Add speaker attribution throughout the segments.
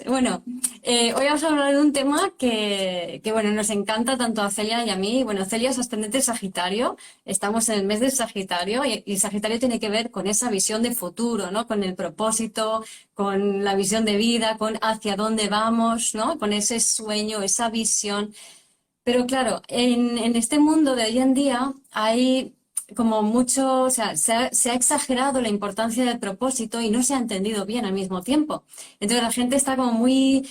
Speaker 1: Bueno, hoy vamos a hablar de un tema bueno, nos encanta tanto a Celia y a mí. Bueno, Celia es ascendente Sagitario, estamos en el mes de Sagitario y Sagitario tiene que ver con esa visión de futuro, ¿no? Con el propósito, con la visión de vida, con hacia dónde vamos, ¿no? Con ese sueño, esa visión. Pero claro, en este mundo de hoy en día hay como mucho, o sea, se ha exagerado la importancia del propósito y no se ha entendido bien al mismo tiempo. Entonces la gente está como muy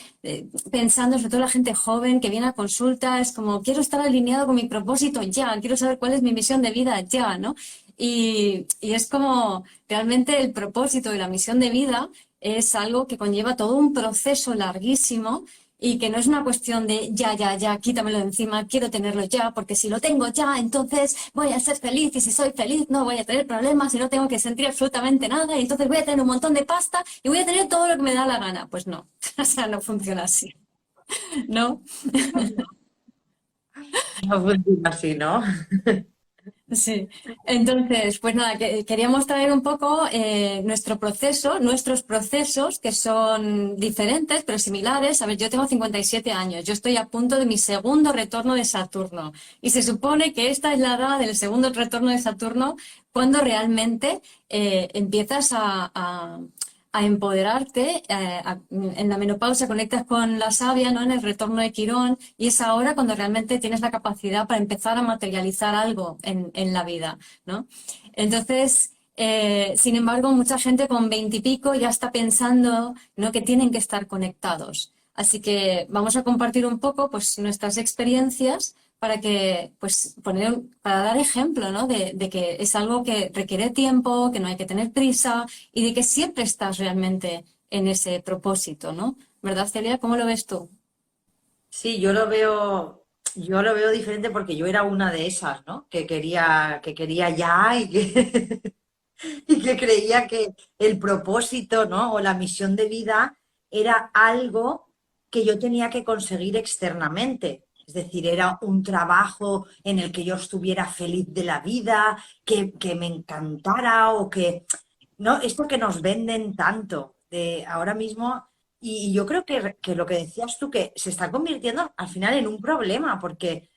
Speaker 1: pensando, sobre todo la gente joven que viene a consulta, es como, quiero estar alineado con mi propósito ya, quiero saber cuál es mi misión de vida ya, ¿no? Y es como, realmente el propósito y la misión de vida es algo que conlleva todo un proceso larguísimo y que no es una cuestión de ya, ya, ya, quítamelo de encima, quiero tenerlo ya, porque si lo tengo ya, entonces voy a ser feliz y si soy feliz no voy a tener problemas y no tengo que sentir absolutamente nada y entonces voy a tener un montón de pasta y voy a tener todo lo que me da la gana. Pues no, o sea, no funciona así, ¿no?
Speaker 2: No funciona así, ¿no?
Speaker 1: Sí, entonces, pues nada, queríamos traer un poco nuestro proceso, nuestros procesos que son diferentes pero similares. A ver, yo tengo 57 años, yo estoy a punto de mi segundo retorno de Saturno y se supone que esta es la edad del segundo retorno de Saturno cuando realmente empiezas a empoderarte, en la menopausia conectas con la savia, ¿no? En el retorno de Quirón, y es ahora cuando realmente tienes la capacidad para empezar a materializar algo en la vida, ¿no? Entonces, sin embargo, mucha gente con 20 y pico ya está pensando, ¿no? Que tienen que estar conectados. Así que vamos a compartir un poco, pues, nuestras experiencias para que, pues, para dar ejemplo, ¿no? De que es algo que requiere tiempo, que no hay que tener prisa y de que siempre estás realmente en ese propósito, ¿no? ¿Verdad, Celia? ¿Cómo lo ves tú?
Speaker 2: Sí, yo lo veo diferente porque yo era una de esas, ¿no? Que quería ya y que, y que creía que el propósito, ¿no? O la misión de vida era algo que yo tenía que conseguir externamente. Es decir, era un trabajo en el que yo estuviera feliz de la vida, que me encantara o que, ¿no? Esto que nos venden tanto de ahora mismo, y yo creo que lo que decías tú, que se está convirtiendo al final en un problema, porque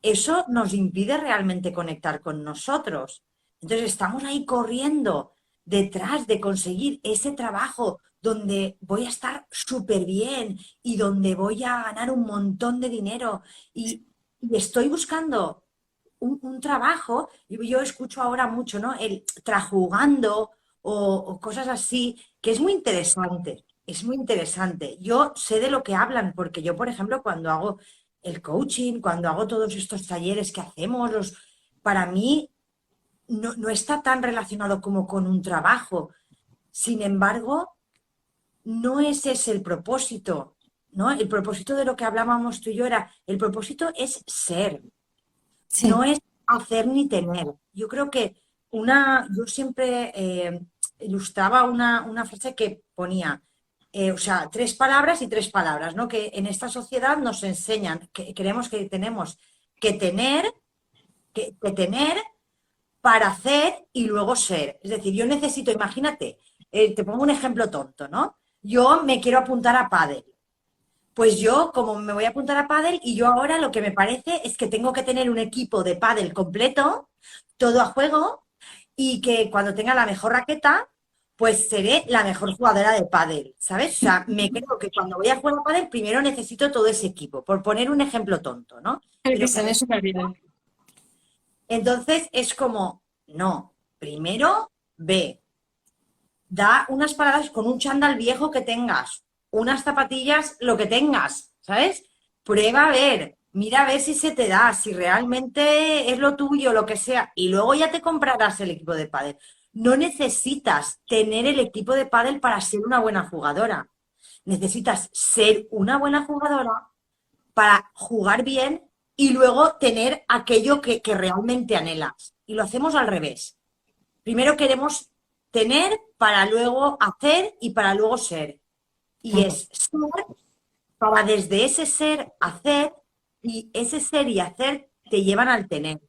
Speaker 2: eso nos impide realmente conectar con nosotros. Entonces estamos ahí corriendo detrás de conseguir ese trabajo donde voy a estar súper bien y donde voy a ganar un montón de dinero y estoy buscando un trabajo, y yo escucho ahora mucho, ¿no? El trajugando o cosas así, que es muy interesante, es muy interesante. Yo sé de lo que hablan, porque yo, por ejemplo, cuando hago el coaching, cuando hago todos estos talleres que hacemos, para mí no está tan relacionado como con un trabajo. Sin embargo, no ese es el propósito, ¿no? El propósito de lo que hablábamos tú y yo era, el propósito es ser, no
Speaker 1: Sí.
Speaker 2: es hacer ni tener. Yo creo que yo siempre ilustraba una frase que ponía, o sea, tres palabras y tres palabras, ¿no? Que en esta sociedad nos enseñan, que creemos que tenemos que tener, que tener para hacer y luego ser. Es decir, yo necesito, imagínate, te pongo un ejemplo tonto, ¿no? Yo me quiero apuntar a pádel. Pues yo, como me voy a apuntar a pádel, y yo ahora lo que me parece es que tengo que tener un equipo de pádel completo, todo a juego, y que cuando tenga la mejor raqueta, pues seré la mejor jugadora de pádel, ¿sabes? O sea, me creo que cuando voy a jugar a pádel, primero necesito todo ese equipo, por poner un ejemplo tonto, ¿no?
Speaker 1: El que
Speaker 2: Pero que
Speaker 1: se ve súper bien.
Speaker 2: entonces es como, no, primero ve, da unas paradas con un chándal viejo que tengas, unas zapatillas, lo que tengas, ¿sabes? Prueba a ver, mira a ver si se te da, si realmente es lo tuyo, lo que sea, y luego ya te comprarás el equipo de pádel. No necesitas tener el equipo de pádel para ser una buena jugadora. Necesitas ser una buena jugadora para jugar bien y luego tener aquello que realmente anhelas. Y lo hacemos al revés. Primero queremos tener para luego hacer y para luego ser. Y
Speaker 1: Claro.
Speaker 2: es ser para desde ese ser hacer, y ese ser y hacer te llevan al tener.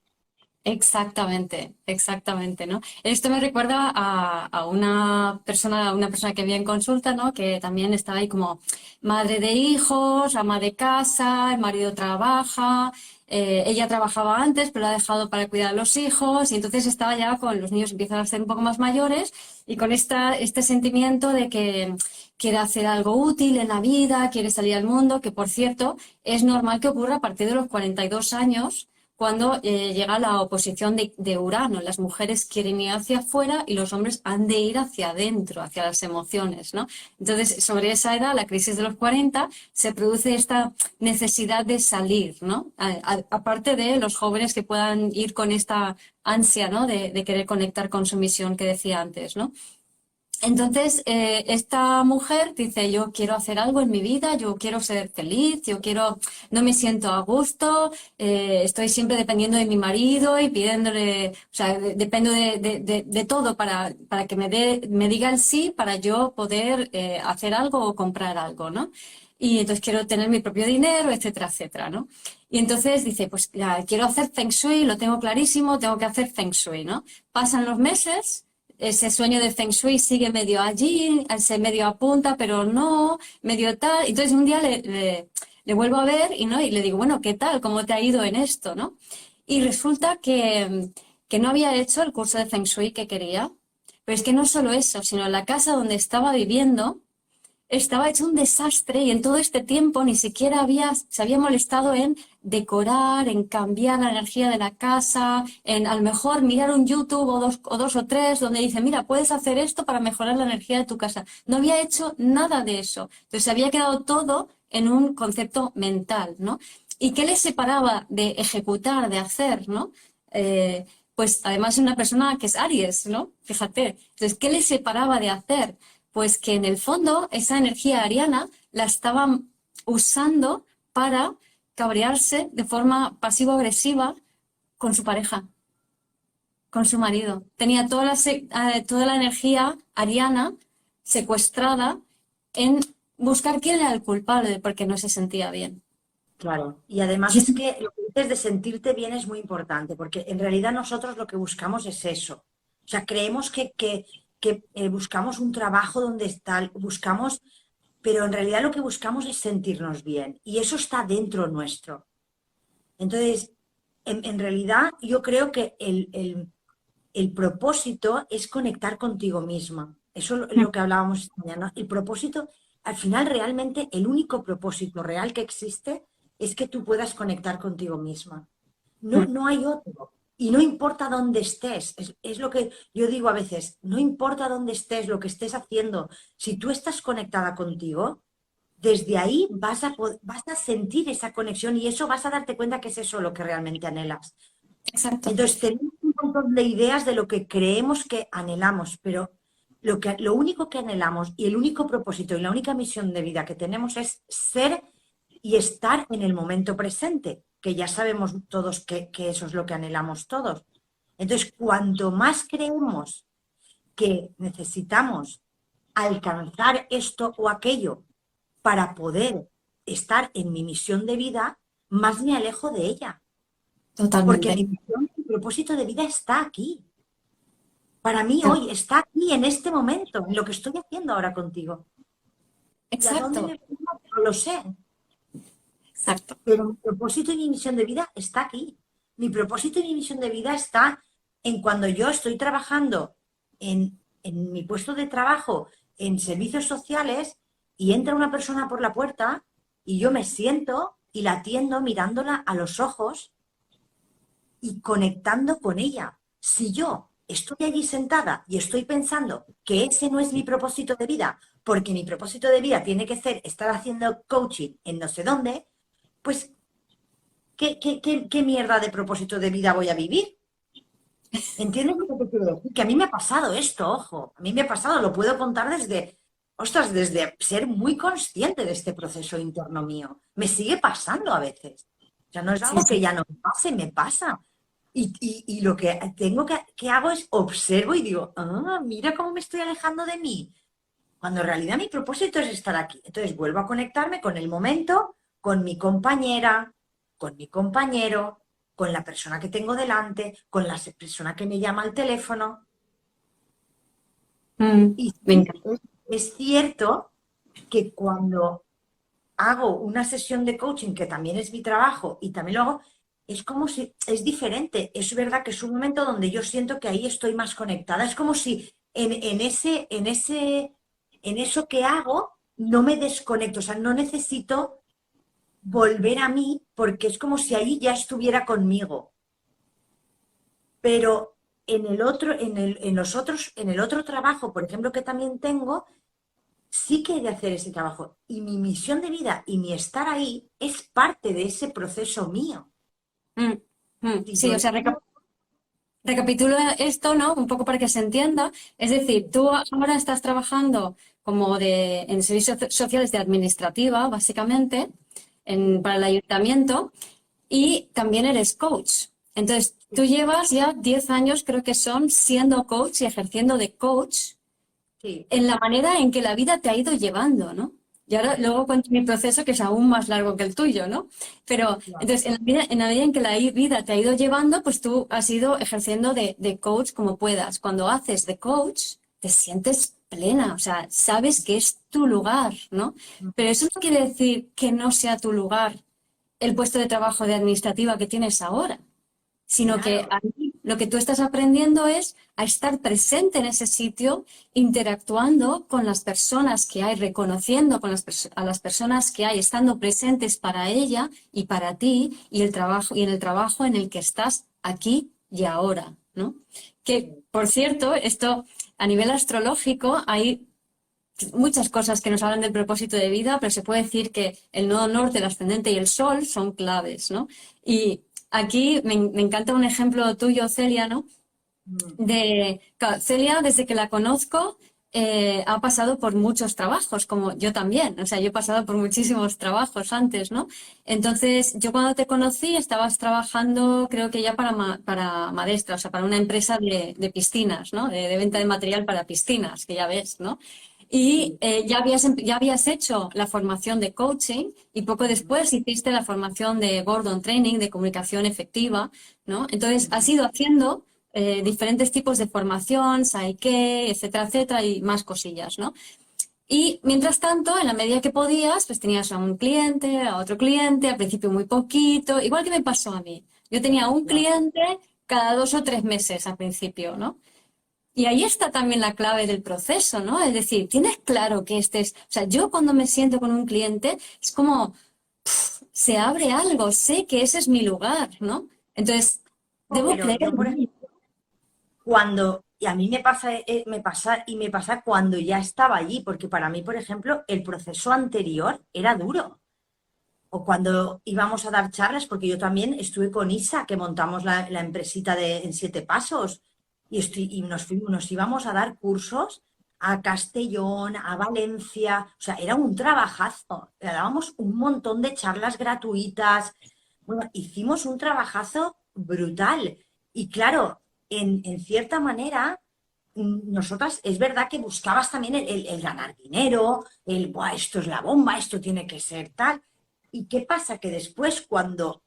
Speaker 1: Exactamente, exactamente, ¿no? Esto me recuerda a una persona que vi en consulta, ¿no? Que también estaba ahí como madre de hijos, ama de casa, el marido trabaja, ella trabajaba antes, pero lo ha dejado para cuidar a los hijos, y entonces estaba ya con los niños empiezan a ser un poco más mayores y con este sentimiento de que quiere hacer algo útil en la vida, quiere salir al mundo, que por cierto, es normal que ocurra a partir de los 42 años cuando llega la oposición de Urano. Las mujeres quieren ir hacia afuera y los hombres han de ir hacia adentro, hacia las emociones, ¿no? Entonces, sobre esa edad, la crisis de los 40, se produce esta necesidad de salir, ¿no? Aparte de los jóvenes que puedan ir con esta ansia, ¿no? De querer conectar con su misión que decía antes, ¿no? Entonces, esta mujer dice, yo quiero hacer algo en mi vida, yo quiero ser feliz, no me siento a gusto, estoy siempre dependiendo de mi marido y pidiéndole, o sea, dependo de todo para que me diga el sí para yo poder hacer algo o comprar algo, ¿no? Y entonces quiero tener mi propio dinero, etcétera, etcétera, ¿no? Y entonces dice, pues ya, quiero hacer Feng Shui, lo tengo clarísimo, tengo que hacer Feng Shui, ¿no? Pasan los meses, ese sueño de Feng Shui sigue medio allí, se medio apunta, pero no, medio tal. Entonces un día le vuelvo a ver y, ¿no? Y le digo, bueno, ¿qué tal? ¿Cómo te ha ido en esto, no? Y resulta que no había hecho el curso de Feng Shui que quería. Pero es que no solo eso, sino la casa donde estaba viviendo estaba hecho un desastre y en todo este tiempo ni siquiera se había molestado en decorar, en cambiar la energía de la casa, en a lo mejor mirar un YouTube o dos o tres donde dice, mira, puedes hacer esto para mejorar la energía de tu casa. No había hecho nada de eso. Entonces se había quedado todo en un concepto mental, ¿no? ¿Y qué le separaba de ejecutar, de hacer, ¿no? Pues además es una persona que es Aries, ¿no? Fíjate. Entonces, ¿qué le separaba de hacer? Pues que en el fondo esa energía ariana la estaban usando para cabrearse de forma pasivo-agresiva con su pareja, con su marido. Tenía toda la energía ariana secuestrada en buscar quién era el culpable porque no se sentía bien.
Speaker 2: Claro, y además es que lo que dices de sentirte bien es muy importante, porque en realidad nosotros lo que buscamos es eso. O sea, creemos que buscamos un trabajo donde está, buscamos, pero en realidad lo que buscamos es sentirnos bien, y eso está dentro nuestro. Entonces, en realidad yo creo que el propósito es conectar contigo misma. Eso es lo que hablábamos esta mañana. El propósito, al final, realmente, el único propósito real que existe es que tú puedas conectar contigo misma. No, no hay otro. Y no importa dónde estés, es lo que yo digo a veces, no importa dónde estés, lo que estés haciendo, si tú estás conectada contigo, desde ahí vas a sentir esa conexión y eso vas a darte cuenta que es eso lo que realmente anhelas.
Speaker 1: Exacto.
Speaker 2: Entonces, tenemos un montón de ideas de lo que creemos que anhelamos, pero lo único que anhelamos y el único propósito y la única misión de vida que tenemos es ser y estar en el momento presente, que ya sabemos todos que eso es lo que anhelamos todos. Entonces, cuanto más creemos que necesitamos alcanzar esto o aquello para poder estar en mi misión de vida, más me alejo de ella. Porque
Speaker 1: Totalmente.
Speaker 2: mi misión, mi propósito de vida está aquí. Para mí
Speaker 1: Tal-
Speaker 2: hoy está aquí, en este momento, en lo que estoy haciendo ahora contigo. ¿Y a dónde
Speaker 1: Exacto.
Speaker 2: me voy? No lo sé.
Speaker 1: Exacto.
Speaker 2: Pero mi propósito y mi misión de vida está aquí. Mi propósito y mi misión de vida está en cuando yo estoy trabajando en mi puesto de trabajo, en servicios sociales, y entra una persona por la puerta y yo me siento y la atiendo mirándola a los ojos y conectando con ella. Si yo estoy allí sentada y estoy pensando que ese no es mi propósito de vida, porque mi propósito de vida tiene que ser estar haciendo coaching en no sé dónde, pues ¿qué mierda de propósito de vida voy a vivir? ¿Entiendes lo que te quiero decir? Que a mí me ha pasado esto, ojo, a mí me ha pasado, lo puedo contar desde, ostras, desde ser muy consciente de este proceso interno mío. Me sigue pasando a veces. O sea, no es
Speaker 1: Sí,
Speaker 2: algo que
Speaker 1: sí.
Speaker 2: ya no me pase, me pasa. Y lo que tengo que hago es observo y digo, ah, mira cómo me estoy alejando de mí. Cuando en realidad mi propósito es estar aquí. Entonces vuelvo a conectarme con el momento, con mi compañera, con mi compañero. con la persona que tengo delante, con la persona que me llama al teléfono. Y
Speaker 1: Me
Speaker 2: sí,
Speaker 1: encanta.
Speaker 2: es cierto que cuando hago una sesión de coaching, que también es mi trabajo y también lo hago, es como si, es diferente. Es verdad que es un momento donde yo siento que ahí estoy más conectada. Es como si en eso que hago no me desconecto, o sea, no necesito volver a mí porque es como si ahí ya estuviera conmigo. Pero en el otro, en los otros, en el otro trabajo, por ejemplo, que también tengo, sí que he de hacer ese trabajo. Y mi misión de vida y mi estar ahí es parte de ese proceso mío.
Speaker 1: Mm,
Speaker 2: Si
Speaker 1: Sí,
Speaker 2: yo
Speaker 1: o sea,
Speaker 2: no-
Speaker 1: recapitulo esto, ¿no? Un poco para que se entienda. Es decir, tú ahora estás trabajando como en servicios sociales de administrativa, básicamente, para el ayuntamiento, y también eres coach. Entonces, tú llevas ya 10 años, creo que son, siendo coach y ejerciendo de coach
Speaker 2: Sí,
Speaker 1: en la manera en que la vida te ha ido llevando, ¿no? Y ahora luego cuento mi proceso, que es aún más largo que el tuyo, ¿no? Pero
Speaker 2: claro.
Speaker 1: entonces, en la medida en que la vida te ha ido llevando, pues tú has ido ejerciendo de coach como puedas. Cuando haces de coach, te sientes plena, o sea, sabes que es tu lugar, ¿no? Pero eso no quiere decir que no sea tu lugar el puesto de trabajo de administrativa que tienes ahora, sino que
Speaker 2: Claro.
Speaker 1: ahí lo que tú estás aprendiendo es a estar presente en ese sitio, interactuando con las personas que hay, reconociendo a las personas que hay, estando presentes para ella y para ti y el trabajo y en el trabajo en el que estás aquí y ahora, ¿no? Que, por cierto, esto a nivel astrológico hay muchas cosas que nos hablan del propósito de vida, pero se puede decir que el nodo norte, el ascendente y el sol son claves, ¿no? Y aquí me encanta un ejemplo tuyo, Celia, ¿no?
Speaker 2: Mm.
Speaker 1: Claro, Celia, desde que la conozco, ha pasado por muchos trabajos, como yo también. O sea, yo he pasado por muchísimos trabajos antes, ¿no? Entonces, yo cuando te conocí estabas trabajando, creo que ya para Madestra, o sea, para una empresa de piscinas, ¿no? De venta de material para piscinas, que ya ves, ¿no? Y
Speaker 2: Sí.
Speaker 1: ya habías hecho la formación de coaching y poco
Speaker 2: Ujú,
Speaker 1: después hiciste la formación de Gordon Training, de comunicación efectiva, ¿no? Entonces, has
Speaker 2: ujú.
Speaker 1: ido haciendo diferentes tipos de formación, Saike, etcétera, etcétera, y más cosillas, ¿no? Y mientras tanto, en la medida que podías, pues tenías a un cliente, a otro cliente, al principio muy poquito, igual que me pasó a mí. Yo tenía un
Speaker 2: Claro.
Speaker 1: cliente cada 2 o 3 meses al principio, ¿no? Y ahí está también la clave del proceso, ¿no? Es decir, tienes claro que este es, o sea, yo cuando me siento con un cliente es como se abre algo, sé que ese es mi lugar, ¿no? Entonces, debo
Speaker 2: Pero
Speaker 1: creer
Speaker 2: yo,
Speaker 1: en
Speaker 2: por
Speaker 1: mí.
Speaker 2: cuando, y a mí me pasa cuando ya estaba allí, porque para mí, por ejemplo, el proceso anterior era duro. O cuando íbamos a dar charlas, porque yo también estuve con Isa, que montamos la empresita en 7 pasos, y nos íbamos a dar cursos a Castellón, a Valencia, o sea, era un trabajazo. Dábamos un montón de charlas gratuitas. Bueno, hicimos un trabajazo brutal. Y claro, en cierta manera, nosotras, es verdad que buscabas también el ganar dinero, Buah, esto es la bomba, esto tiene que ser tal. ¿Y qué pasa? Que después, cuando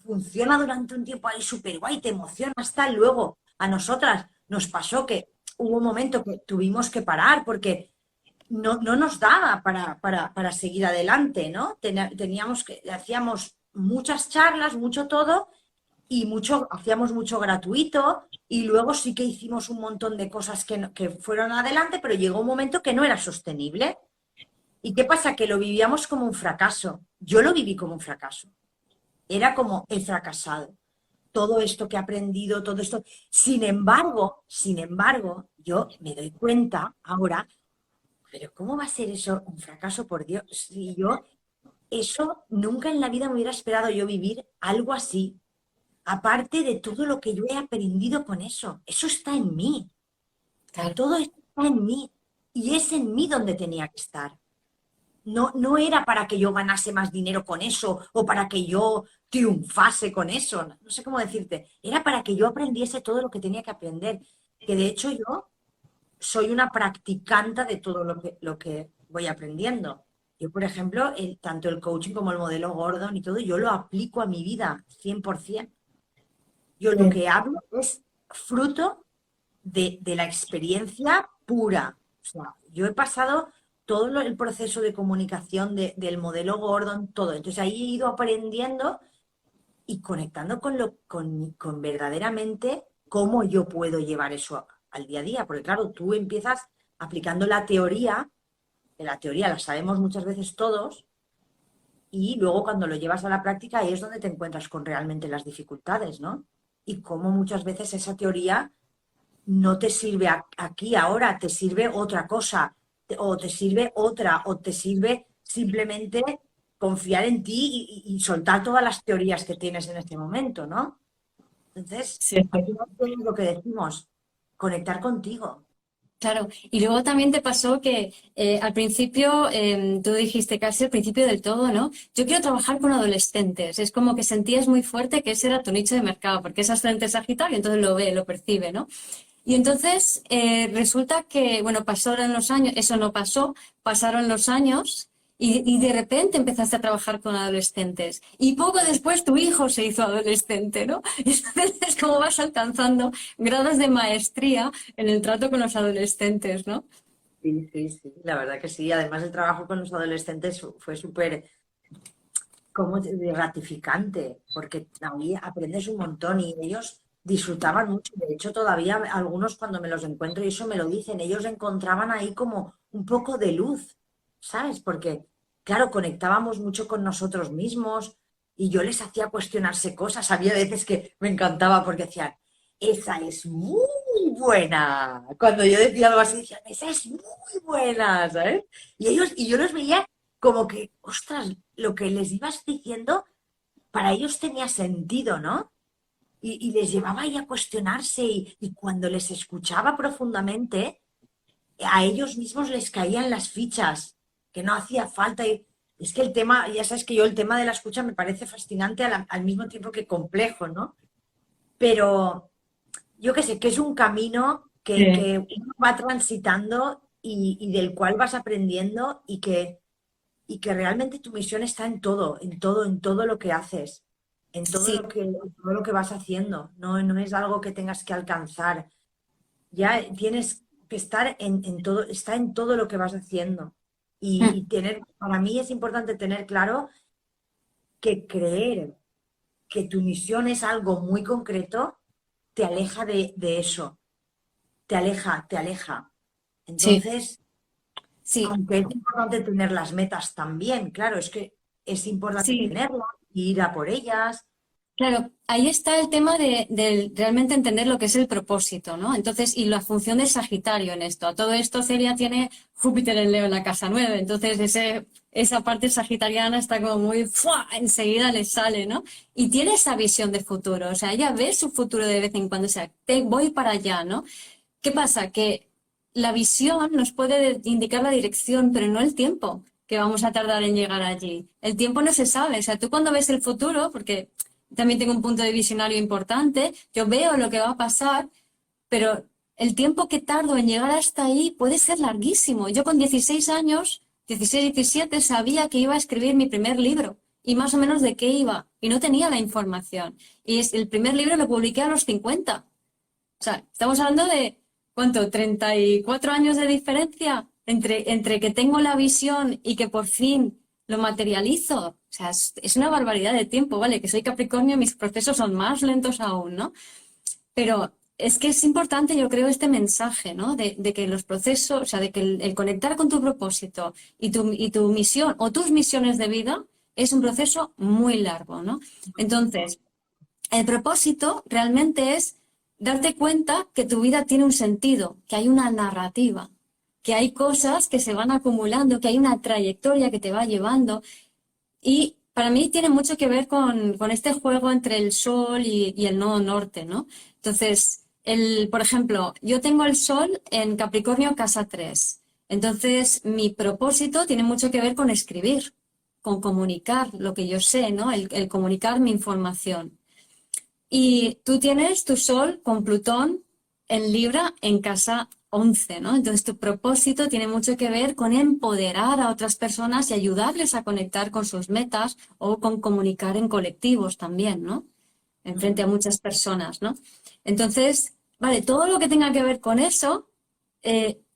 Speaker 2: funciona durante un tiempo ahí súper guay, te emocionas tal, luego a nosotras nos pasó que hubo un momento que tuvimos que parar porque no nos daba para seguir adelante, ¿no? Teníamos que, hacíamos muchas charlas, mucho todo, y hacíamos mucho gratuito, y luego sí que hicimos un montón de cosas que fueron adelante, pero llegó un momento que no era sostenible. ¿Y qué pasa? Que lo vivíamos como un fracaso. Yo lo viví como un fracaso. Era como he fracasado. Todo esto que he aprendido, todo esto. Sin embargo, yo me doy cuenta ahora, pero ¿cómo va a ser eso un fracaso, por Dios? Si yo, eso nunca en la vida me hubiera esperado yo vivir algo así. Aparte de todo lo que yo he aprendido con eso. Eso está en mí.
Speaker 1: Claro.
Speaker 2: Todo está en mí. Y es en mí donde tenía que estar. No era para que yo ganase más dinero con eso o para que yo triunfase con eso. No sé cómo decirte. Era para que yo aprendiese todo lo que tenía que aprender. Que de hecho yo soy una practicante de todo lo que voy aprendiendo. Yo, por ejemplo, tanto el coaching como el modelo Gordon y todo, yo lo aplico a mi vida 100%. Yo lo
Speaker 1: Sí,
Speaker 2: que hablo es fruto de la experiencia pura. O sea, yo he pasado todo el proceso de comunicación del modelo Gordon, todo. Entonces ahí he ido aprendiendo y conectando con verdaderamente cómo yo puedo llevar eso al día a día. Porque claro, tú empiezas aplicando la teoría, que la teoría la sabemos muchas veces todos, y luego cuando lo llevas a la práctica ahí es donde te encuentras con realmente las dificultades, ¿no? Y cómo muchas veces esa teoría no te sirve aquí ahora, te sirve otra cosa, o te sirve otra, o te sirve simplemente confiar en ti y soltar todas las teorías que tienes en este momento, ¿no? Entonces,
Speaker 1: sí.
Speaker 2: al final es lo que decimos, conectar contigo.
Speaker 1: Claro, y luego también te pasó que al principio, tú dijiste casi al principio del todo, ¿no? Yo quiero trabajar con adolescentes. Es como que sentías muy fuerte que ese era tu nicho de mercado, porque es ascendente Sagitario, entonces lo ve, lo percibe, ¿no? Y entonces resulta que, bueno, pasaron los años, eso no pasó, pasaron los años y de repente empezaste a trabajar con adolescentes. Y poco después tu hijo se hizo adolescente, ¿no? Entonces es como vas alcanzando grados de maestría en el trato con los adolescentes, ¿no?
Speaker 2: Sí, sí, sí, la verdad que sí. Además, el trabajo con los adolescentes fue súper gratificante, porque ahí aprendes un montón y ellos disfrutaban mucho. De hecho, todavía algunos cuando me los encuentro y eso me lo dicen, ellos encontraban ahí como un poco de luz, ¿sabes? Porque, claro, conectábamos mucho con nosotros mismos y yo les hacía cuestionarse cosas. Había veces que me encantaba porque decían, esa es muy buena. Cuando yo decía algo así, decían, esa es muy buena, ¿sabes? Y ellos, y yo los veía como que, ostras, lo que les ibas diciendo para ellos tenía sentido, ¿no? Y les llevaba ahí a cuestionarse y cuando les escuchaba profundamente, a ellos mismos les caían las fichas, que no hacía falta. Y es que el tema, ya sabes que yo el tema de la escucha me parece fascinante al mismo tiempo que complejo, ¿no? Pero yo qué sé, que es un camino
Speaker 1: Sí.
Speaker 2: que uno va transitando y del cual vas aprendiendo y que realmente tu misión está en todo, en todo, en todo lo que haces,
Speaker 1: Sí,
Speaker 2: en todo lo que vas haciendo. No, no es algo que tengas que alcanzar. Ya tienes que estar en todo, está en todo lo que vas haciendo. Y tener, para mí es importante tener claro que creer que tu misión es algo muy concreto, te aleja de eso, te aleja.
Speaker 1: sí,
Speaker 2: Entonces,
Speaker 1: sí,
Speaker 2: aunque es importante tener las metas también, claro, es que es importante
Speaker 1: sí.
Speaker 2: tenerlas, ir a por ellas.
Speaker 1: Claro, ahí está el tema de realmente entender lo que es el propósito, ¿no? Entonces, y la función de Sagitario en esto. A todo esto, Celia tiene Júpiter en Leo en la casa 9, entonces esa parte sagitariana está como muy, ¡fua! Enseguida le sale, ¿no? Y tiene esa visión de futuro, o sea, ella ve su futuro de vez en cuando, o sea, voy para allá, ¿no? ¿Qué pasa? Que la visión nos puede indicar la dirección, pero no el tiempo que vamos a tardar en llegar allí. El tiempo no se sabe. O sea, tú cuando ves el futuro, porque también tengo un punto de visionario importante, yo veo lo que va a pasar, pero el tiempo que tardo en llegar hasta ahí puede ser larguísimo. Yo con 16 años, 16, 17, sabía que iba a escribir mi primer libro y más o menos de qué iba, y no tenía la información. Y el primer libro lo publiqué a los 50. O sea, estamos hablando de, ¿cuánto? 34 años de diferencia entre que tengo la visión y que por fin lo materializo. O sea, es una barbaridad de tiempo, ¿vale? Que soy Capricornio, mis procesos son más lentos aún, ¿no? Pero es que es importante, yo creo, este mensaje, ¿no? De que los procesos, o sea, de que el conectar con tu propósito y tu misión o tus misiones de vida es un proceso muy largo, ¿no? Entonces, el propósito realmente es darte cuenta que tu vida tiene un sentido, que hay una narrativa, que hay cosas que se van acumulando, que hay una trayectoria que te va llevando. Y para mí tiene mucho que ver con este juego entre el Sol y el nodo norte, ¿no? Entonces, por ejemplo, yo tengo el Sol en Capricornio casa 3. Entonces, mi propósito tiene mucho que ver con escribir, con comunicar lo que yo sé, ¿no? El comunicar mi información. Y tú tienes tu Sol con Plutón en Libra en casa 11, ¿no? Entonces tu propósito tiene mucho que ver con empoderar a otras personas y ayudarles a conectar con sus metas o con comunicar en colectivos también, ¿no? enfrente a muchas personas, ¿no? Entonces, vale, todo lo que tenga que ver con eso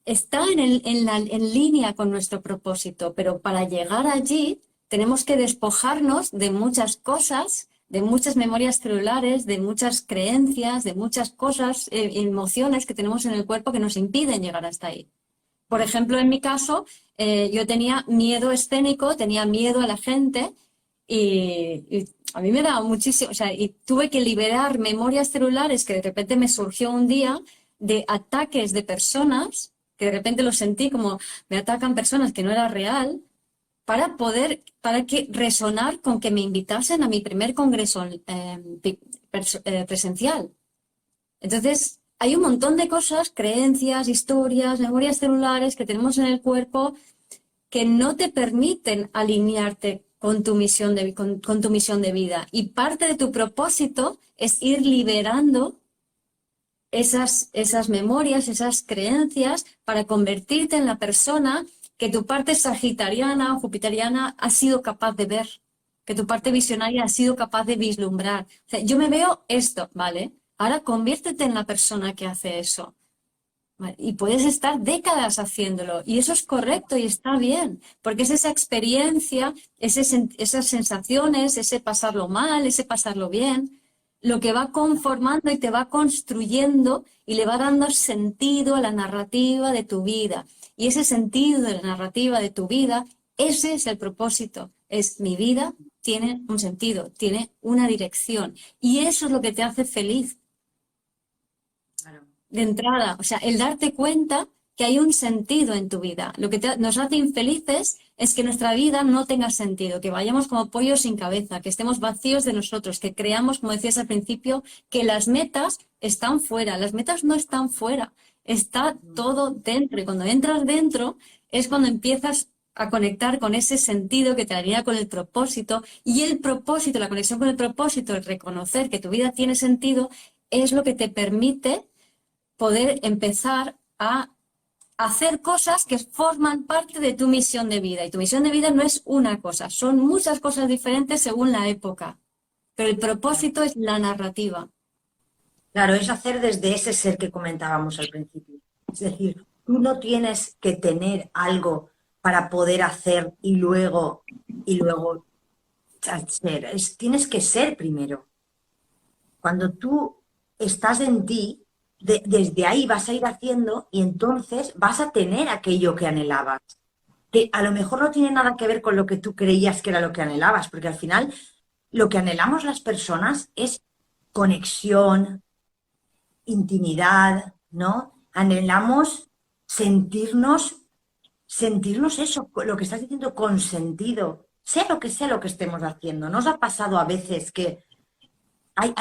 Speaker 1: está en línea con nuestro propósito, pero para llegar allí tenemos que despojarnos de muchas cosas, de muchas memorias celulares, de muchas creencias, de muchas cosas, emociones que tenemos en el cuerpo que nos impiden llegar hasta ahí. Por ejemplo, en mi caso, yo tenía miedo escénico, tenía miedo a la gente y a mí me daba muchísimo, o sea, y tuve que liberar memorias celulares que de repente me surgió un día de ataques de personas, que de repente lo sentí como me atacan personas que no era real, para que resonar con que me invitasen a mi primer congreso presencial. Entonces, hay un montón de cosas, creencias, historias, memorias celulares que tenemos en el cuerpo que no te permiten alinearte con tu misión con tu misión de vida. Y parte de tu propósito es ir liberando esas memorias, esas creencias, para convertirte en la persona que tu parte sagitariana o jupiteriana ha sido capaz de ver, que tu parte visionaria ha sido capaz de vislumbrar. O sea, yo me veo esto, ¿vale? Ahora conviértete en la persona que hace eso. ¿Vale? Y puedes estar décadas haciéndolo. Y eso es correcto y está bien, porque es esa experiencia, esas sensaciones, ese pasarlo mal, ese pasarlo bien, lo que va conformando y te va construyendo y le va dando sentido a la narrativa de tu vida. Y ese sentido de la narrativa de tu vida, ese es el propósito. Es mi vida tiene un sentido, tiene una dirección. Y eso es lo que te hace feliz
Speaker 2: Claro.
Speaker 1: de entrada. O sea, el darte cuenta que hay un sentido en tu vida. Lo que nos hace infelices es que nuestra vida no tenga sentido, que vayamos como pollos sin cabeza, que estemos vacíos de nosotros, que creamos, como decías al principio, que las metas están fuera. Las metas no están fuera, está todo dentro. Y cuando entras dentro es cuando empiezas a conectar con ese sentido que te haría con el propósito. Y el propósito, la conexión con el propósito, el reconocer que tu vida tiene sentido, es lo que te permite poder empezar a hacer cosas que forman parte de tu misión de vida. Y tu misión de vida no es una cosa, son muchas cosas diferentes según la época. Pero el propósito es la narrativa.
Speaker 2: Claro, es hacer desde ese ser que comentábamos al principio. Es decir, tú no tienes que tener algo para poder hacer y luego ser. Tienes que ser primero. Cuando tú estás en ti, desde ahí vas a ir haciendo y entonces vas a tener aquello que anhelabas. Que a lo mejor no tiene nada que ver con lo que tú creías que era lo que anhelabas, porque al final lo que anhelamos las personas es conexión, intimidad, ¿no? Anhelamos sentirnos, sentirnos eso, lo que estás diciendo, con sentido, sea lo que estemos haciendo. ¿No os ha pasado a veces que hay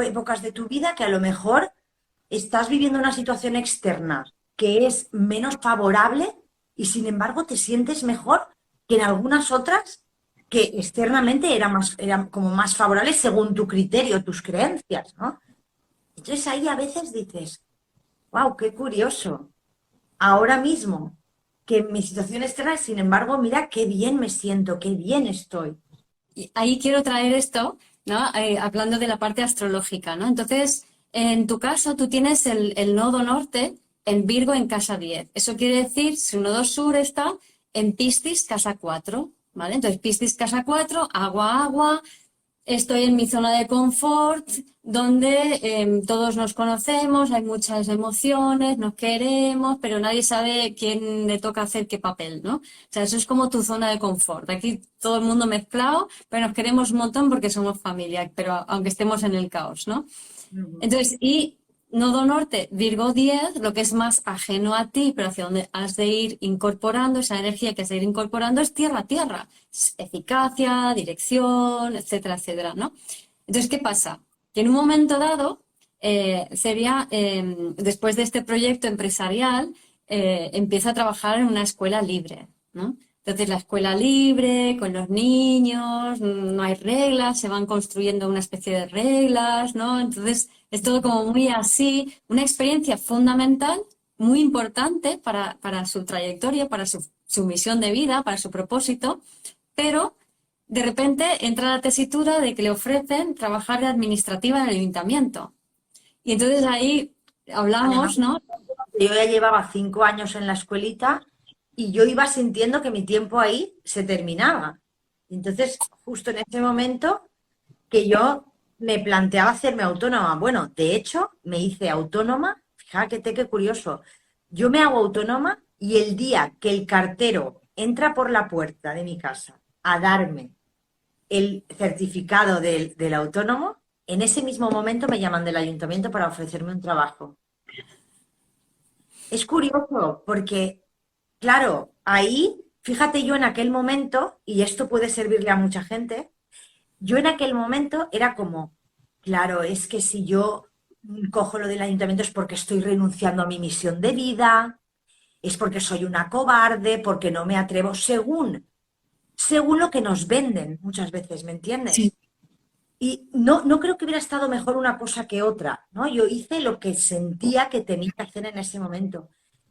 Speaker 2: épocas de tu vida que a lo mejor estás viviendo una situación externa que es menos favorable y sin embargo te sientes mejor que en algunas otras que externamente eran como más favorables según tu criterio, tus creencias, ¿no? Entonces ahí a veces dices, wow, qué curioso. Ahora mismo, que mi situación externa, sin embargo, mira qué bien me siento, qué bien estoy.
Speaker 1: Y ahí quiero traer esto, ¿no? Hablando de la parte astrológica, ¿no? Entonces, en tu caso, tú tienes el nodo norte en Virgo en casa 10. Eso quiere decir, su nodo sur está en Piscis casa 4, ¿vale? Entonces, Piscis casa 4, agua, agua. Estoy en mi zona de confort, donde todos nos conocemos, hay muchas emociones, nos queremos, pero nadie sabe quién le toca hacer qué papel, ¿no? O sea, eso es como tu zona de confort. Aquí todo el mundo mezclado, pero nos queremos un montón porque somos familia, pero aunque estemos en el caos, ¿no?
Speaker 2: Ujú.
Speaker 1: Entonces, y nodo norte, Virgo 10, lo que es más ajeno a ti, pero hacia donde has de ir incorporando, esa energía que has de ir incorporando es tierra a tierra. Es eficacia, dirección, etcétera, etcétera, ¿no? Entonces, ¿qué pasa? Que en un momento dado, después de este proyecto empresarial, empieza a trabajar en una escuela libre, ¿no? Entonces, la escuela libre, con los niños, no hay reglas, se van construyendo una especie de reglas, ¿no? Entonces, es todo como muy así, una experiencia fundamental, muy importante para su trayectoria, para su misión de vida, para su propósito, pero de repente entra la tesitura de que le ofrecen trabajar de administrativa en el ayuntamiento. Y entonces ahí
Speaker 2: Además,
Speaker 1: hablamos, ¿no?
Speaker 2: yo ya llevaba 5 años en la escuelita y yo iba sintiendo que mi tiempo ahí se terminaba. Entonces, justo en ese momento que yo me planteaba hacerme autónoma. Bueno, de hecho, me hice autónoma. Fíjate qué curioso. Yo me hago autónoma y el día que el cartero entra por la puerta de mi casa a darme el certificado del autónomo, en ese mismo momento me llaman del ayuntamiento para ofrecerme un trabajo. Es curioso porque, claro, ahí, fíjate yo en aquel momento, y esto puede servirle a mucha gente, yo en aquel momento era como, claro, es que si yo cojo lo del ayuntamiento es porque estoy renunciando a mi misión de vida, es porque soy una cobarde, porque no me atrevo, según lo que nos venden muchas veces, ¿me
Speaker 1: Sí.
Speaker 2: entiendes? Y no creo que hubiera estado mejor una cosa que otra, ¿no? Yo hice lo que sentía que tenía que hacer en ese momento.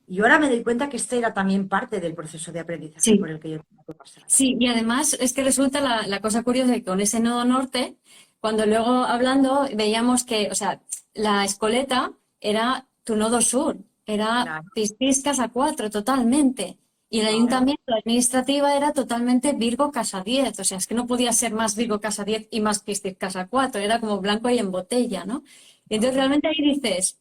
Speaker 2: Y ahora me doy cuenta que este era también parte del proceso de aprendizaje
Speaker 1: Sí.
Speaker 2: por el que yo tengo que pasar.
Speaker 1: Sí, y además es que resulta la cosa curiosa de que con ese nodo norte, cuando luego hablando veíamos que, o sea, la Escoleta era tu nodo sur, era
Speaker 2: Claro,
Speaker 1: Piscis casa 4 totalmente. Y el
Speaker 2: claro.
Speaker 1: ayuntamiento, la administrativa, era totalmente Virgo casa 10. O sea, es que no podía ser más Virgo casa 10 y más Piscis casa 4. Era como blanco y en botella, ¿no? Y entonces
Speaker 2: Claro,
Speaker 1: realmente ahí dices,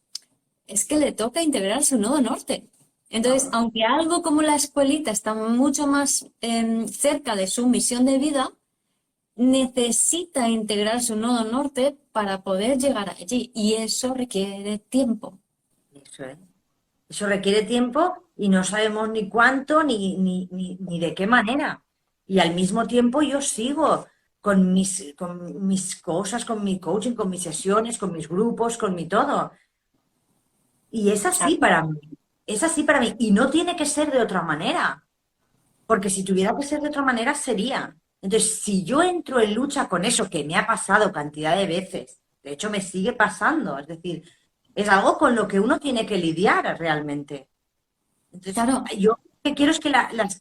Speaker 1: es que le toca integrar su nodo norte. Entonces,
Speaker 2: claro.
Speaker 1: aunque algo como la escuelita está mucho más cerca de su misión de vida, necesita integrar su nodo norte para poder llegar allí. Y eso requiere tiempo.
Speaker 2: Eso es. Eso requiere tiempo y no sabemos ni cuánto ni de qué manera. Y al mismo tiempo yo sigo con mis cosas, con mi coaching, con mis sesiones, con mis grupos, con mi todo. Y es así
Speaker 1: Claro.
Speaker 2: para mí. Es así para mí. Y no tiene que ser de otra manera. Porque si tuviera que ser de otra manera, sería. Entonces, si yo entro en lucha con eso, que me ha pasado cantidad de veces, de hecho me sigue pasando, es decir, es algo con lo que uno tiene que lidiar realmente. Entonces,
Speaker 1: Claro,
Speaker 2: yo lo que quiero es que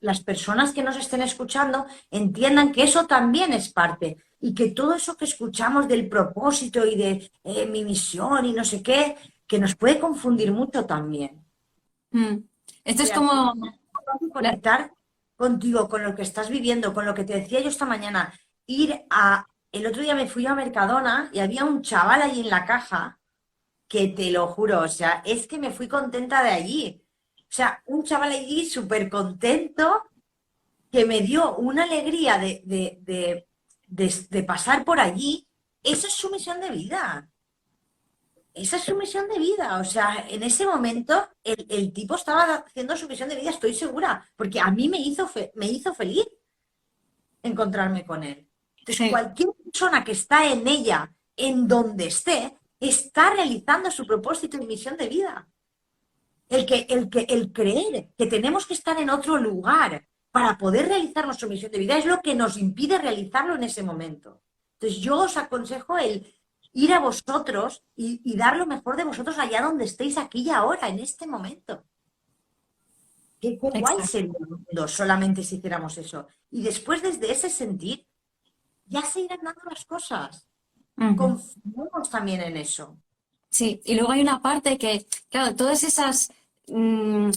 Speaker 2: las personas que nos estén escuchando entiendan que eso también es parte y que todo eso que escuchamos del propósito y de mi misión y no sé qué, que nos puede confundir mucho también.
Speaker 1: mm, esto
Speaker 2: Que
Speaker 1: es
Speaker 2: al final
Speaker 1: como la-
Speaker 2: conectar contigo, con lo que estás viviendo, con lo que te decía yo esta mañana, el otro día me fui a Mercadona y había un chaval allí en la caja que te lo juro, o sea, es que me fui contenta de allí. O sea, un chaval allí súper contento que me dio una alegría de pasar por allí. Esa es su misión de vida. Esa es su misión de vida. O sea, en ese momento el tipo estaba haciendo su misión de vida, estoy segura, porque a mí me hizo feliz encontrarme con él. Entonces,
Speaker 1: sí,
Speaker 2: cualquier persona que está en ella, en donde esté, está realizando su propósito y misión de vida. El creer que tenemos que estar en otro lugar para poder realizar nuestra misión de vida es lo que nos impide realizarlo en ese momento. Entonces, yo os aconsejo el ir a vosotros y dar lo mejor de vosotros allá donde estéis aquí y ahora, en este momento. Qué guay
Speaker 1: exacto.
Speaker 2: sería el mundo solamente si hiciéramos eso. Y después, desde ese sentir, ya se irán dando las cosas.
Speaker 1: Ujú.
Speaker 2: Confiemos también en eso.
Speaker 1: Sí, y luego hay una parte que, claro, todas esas, mm,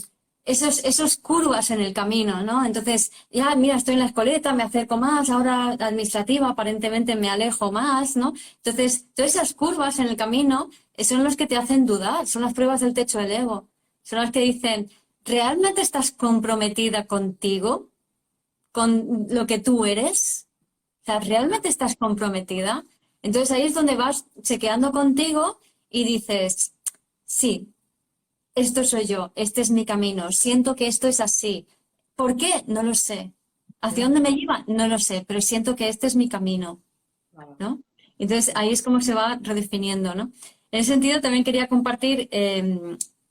Speaker 1: esos curvas en el camino, ¿no? Entonces, ya, mira, estoy en la escoleta, me acerco más, ahora la administrativa aparentemente me alejo más, ¿no? Entonces, todas esas curvas en el camino son los que te hacen dudar, son las pruebas del techo del ego, son las que dicen, ¿realmente estás comprometida contigo, con lo que tú eres? O sea, ¿realmente estás comprometida? Entonces ahí es donde vas chequeando contigo y dices, sí, esto soy yo, este es mi camino, siento que esto es así. ¿Por qué? No lo sé. ¿Hacia dónde me lleva? No lo sé, pero siento que este es mi camino,
Speaker 2: Claro.
Speaker 1: ¿no? Entonces ahí es como se va redefiniendo, ¿no? En ese sentido también quería compartir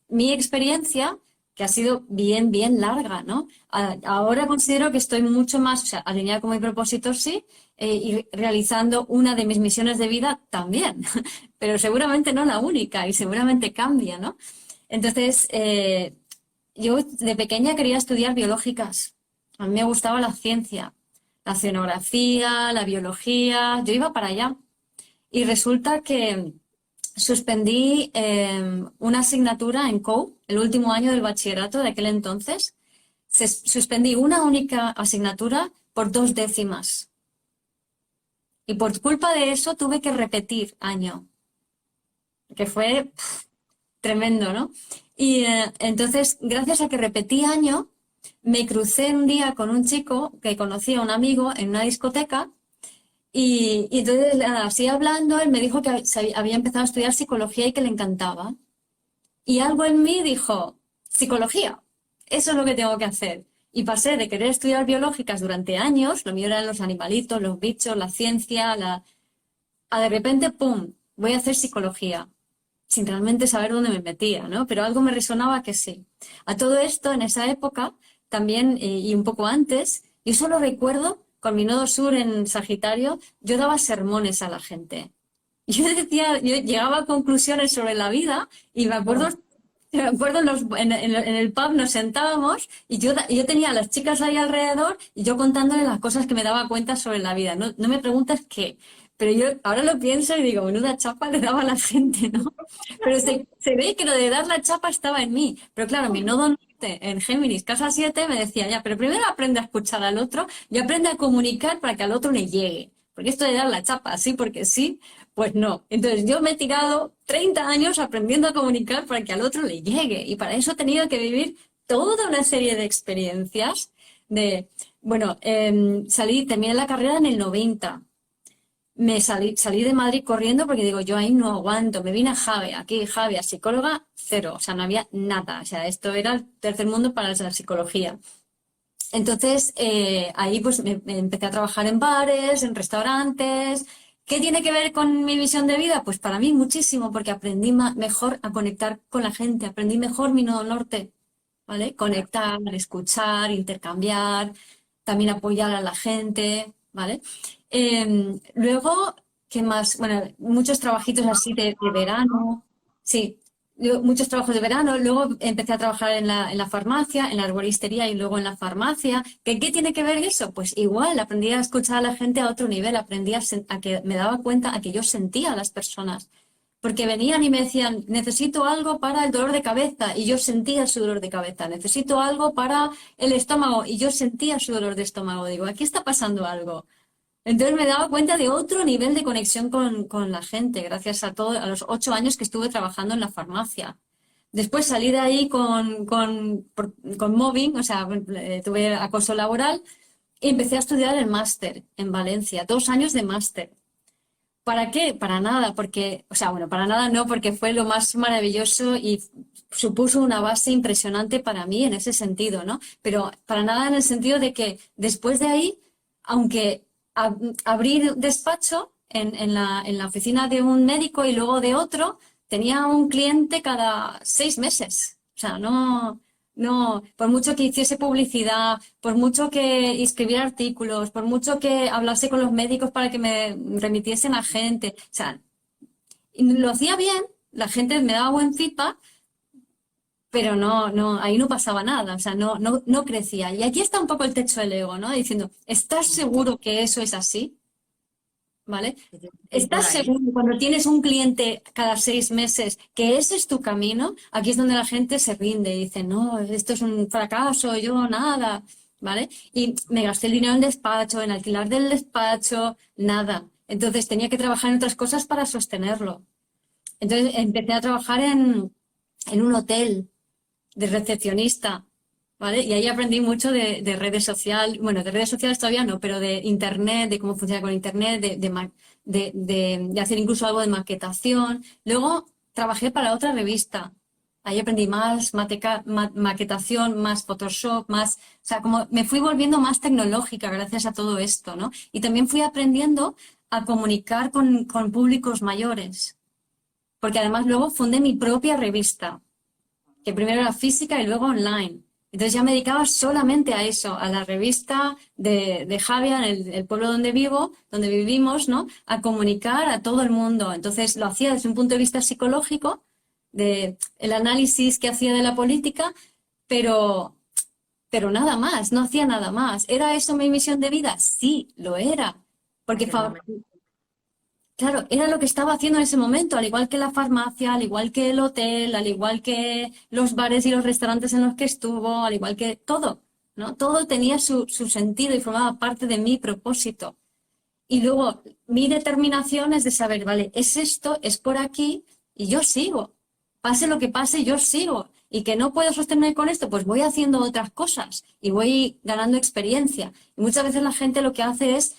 Speaker 1: mi experiencia, que ha sido bien, bien larga, ¿no? Ahora considero que estoy mucho más, o sea, alineada con mi propósito, sí, y realizando una de mis misiones de vida también, pero seguramente no la única y seguramente cambia, ¿no? Entonces, yo de pequeña quería estudiar biológicas. A mí me gustaba la ciencia. la oceanografía, la biología, yo iba para allá. Y resulta que suspendí una asignatura en COU, el último año del bachillerato de aquel entonces. Suspendí una única asignatura por 2 décimas. Y por culpa de eso tuve que repetir año, que fue tremendo, ¿no? Y entonces, gracias a que repetí año, me crucé un día con un chico que conocía a un amigo en una discoteca y entonces, nada, así hablando, él me dijo que había empezado a estudiar psicología y que le encantaba. Y algo en mí dijo, psicología, eso es lo que tengo que hacer. Y pasé de querer estudiar biológicas durante años, lo mío eran los animalitos, los bichos, la ciencia, a de repente, ¡pum!, voy a hacer psicología, sin realmente saber dónde me metía, ¿no? Pero algo me resonaba que sí. A todo esto, en esa época, también, y un poco antes, yo solo recuerdo, con mi nodo sur en Sagitario, yo daba sermones a la gente. Yo decía, yo llegaba a conclusiones sobre la vida y me acuerdo en el pub nos sentábamos y yo tenía a las chicas ahí alrededor y yo contándole las cosas que me daba cuenta sobre la vida. No, no me preguntas qué, pero yo ahora lo pienso y digo, menuda chapa le daba a la gente, ¿no? Pero se ve que lo de dar la chapa estaba en mí. Pero claro, mi nodo norte en Géminis, casa 7, me decía, ya, pero primero aprende a escuchar al otro y aprende a comunicar para que al otro le llegue. Porque esto de dar la chapa así porque sí, pues no. Entonces yo me he tirado 30 años aprendiendo a comunicar para que al otro le llegue. Y para eso he tenido que vivir toda una serie de experiencias bueno, terminé la carrera en el 90. Salí de Madrid corriendo porque digo, yo ahí no aguanto. Me vine a Javea, psicóloga, cero. O sea, no había nada. O sea, esto era el tercer mundo para la psicología. Entonces, ahí pues me empecé a trabajar en bares, en restaurantes. ¿Qué tiene que ver con mi visión de vida? Pues para mí muchísimo, porque aprendí mejor a conectar con la gente, aprendí mejor mi nodo norte, ¿vale? Conectar, escuchar, intercambiar, también apoyar a la gente, ¿vale? Luego, ¿qué más? Bueno, muchos trabajitos así de verano, sí, muchos trabajos de verano. Luego empecé a trabajar en la farmacia, en la arboristería y luego en la farmacia. ¿Qué tiene que ver eso? Pues igual, aprendí a escuchar a la gente a otro nivel, aprendí a que me daba cuenta, a que yo sentía a las personas. Porque venían y me decían, necesito algo para el dolor de cabeza, y yo sentía su dolor de cabeza. Necesito algo para el estómago, y yo sentía su dolor de estómago. Digo, aquí está pasando algo. Entonces me daba cuenta de otro nivel de conexión con la gente, gracias a los 8 años que estuve trabajando en la farmacia. Después salí de ahí con mobbing, o sea, tuve acoso laboral y empecé a estudiar el máster en Valencia, 2 años de máster. ¿Para qué? Para nada, porque, o sea, bueno, para nada no, porque fue lo más maravilloso y supuso una base impresionante para mí en ese sentido, ¿no? Pero para nada en el sentido de que después de ahí, aunque abrí despacho en la oficina de un médico y luego de otro, tenía un cliente cada 6 meses. O sea, no, no, por mucho que hiciese publicidad, por mucho que escribiera artículos, por mucho que hablase con los médicos para que me remitiesen a gente, o sea, lo hacía bien, la gente me daba buen feedback, pero no, no, ahí no pasaba nada, o sea, no, no, no crecía. Y aquí está un poco el techo del ego, ¿no? Diciendo, ¿estás seguro que eso es así? ¿Vale?
Speaker 2: Que tiene que ir por
Speaker 1: ¿Estás
Speaker 2: ahí.
Speaker 1: seguro cuando tienes un cliente cada 6 meses que ese es tu camino? Aquí es donde la gente se rinde y dice, no, esto es un fracaso, yo nada, ¿vale? Y me gasté el dinero en despacho, en alquilar del despacho, nada. Entonces tenía que trabajar en otras cosas para sostenerlo. Entonces empecé a trabajar en un hotel de recepcionista, ¿vale? Y ahí aprendí mucho de redes sociales, bueno, de redes sociales todavía no, pero de internet, de cómo funciona con internet, de hacer incluso algo de maquetación. Luego trabajé para otra revista. Ahí aprendí más maquetación, más Photoshop, más, o sea, como me fui volviendo más tecnológica gracias a todo esto, ¿no? Y también fui aprendiendo a comunicar con públicos mayores, porque además luego fundé mi propia revista que primero era física y luego online. Entonces ya me dedicaba solamente a eso, a la revista de Javia, en el pueblo donde vivo, donde vivimos, ¿no? A comunicar a todo el mundo. Entonces lo hacía desde un punto de vista psicológico, de el análisis que hacía de la política, pero pero nada más, no hacía nada más. ¿Era eso mi misión de vida? Sí, lo era. Porque
Speaker 2: Aquel momento.
Speaker 1: claro, era lo que estaba haciendo en ese momento, al igual que la farmacia, al igual que el hotel, al igual que los bares y los restaurantes en los que estuvo, al igual que todo, ¿no? Todo tenía su sentido y formaba parte de mi propósito. Y luego mi determinación es de saber, vale, es esto, es por aquí y yo sigo. Pase lo que pase, yo sigo. Y que no puedo sostener con esto, pues voy haciendo otras cosas y voy ganando experiencia. Y muchas veces la gente lo que hace es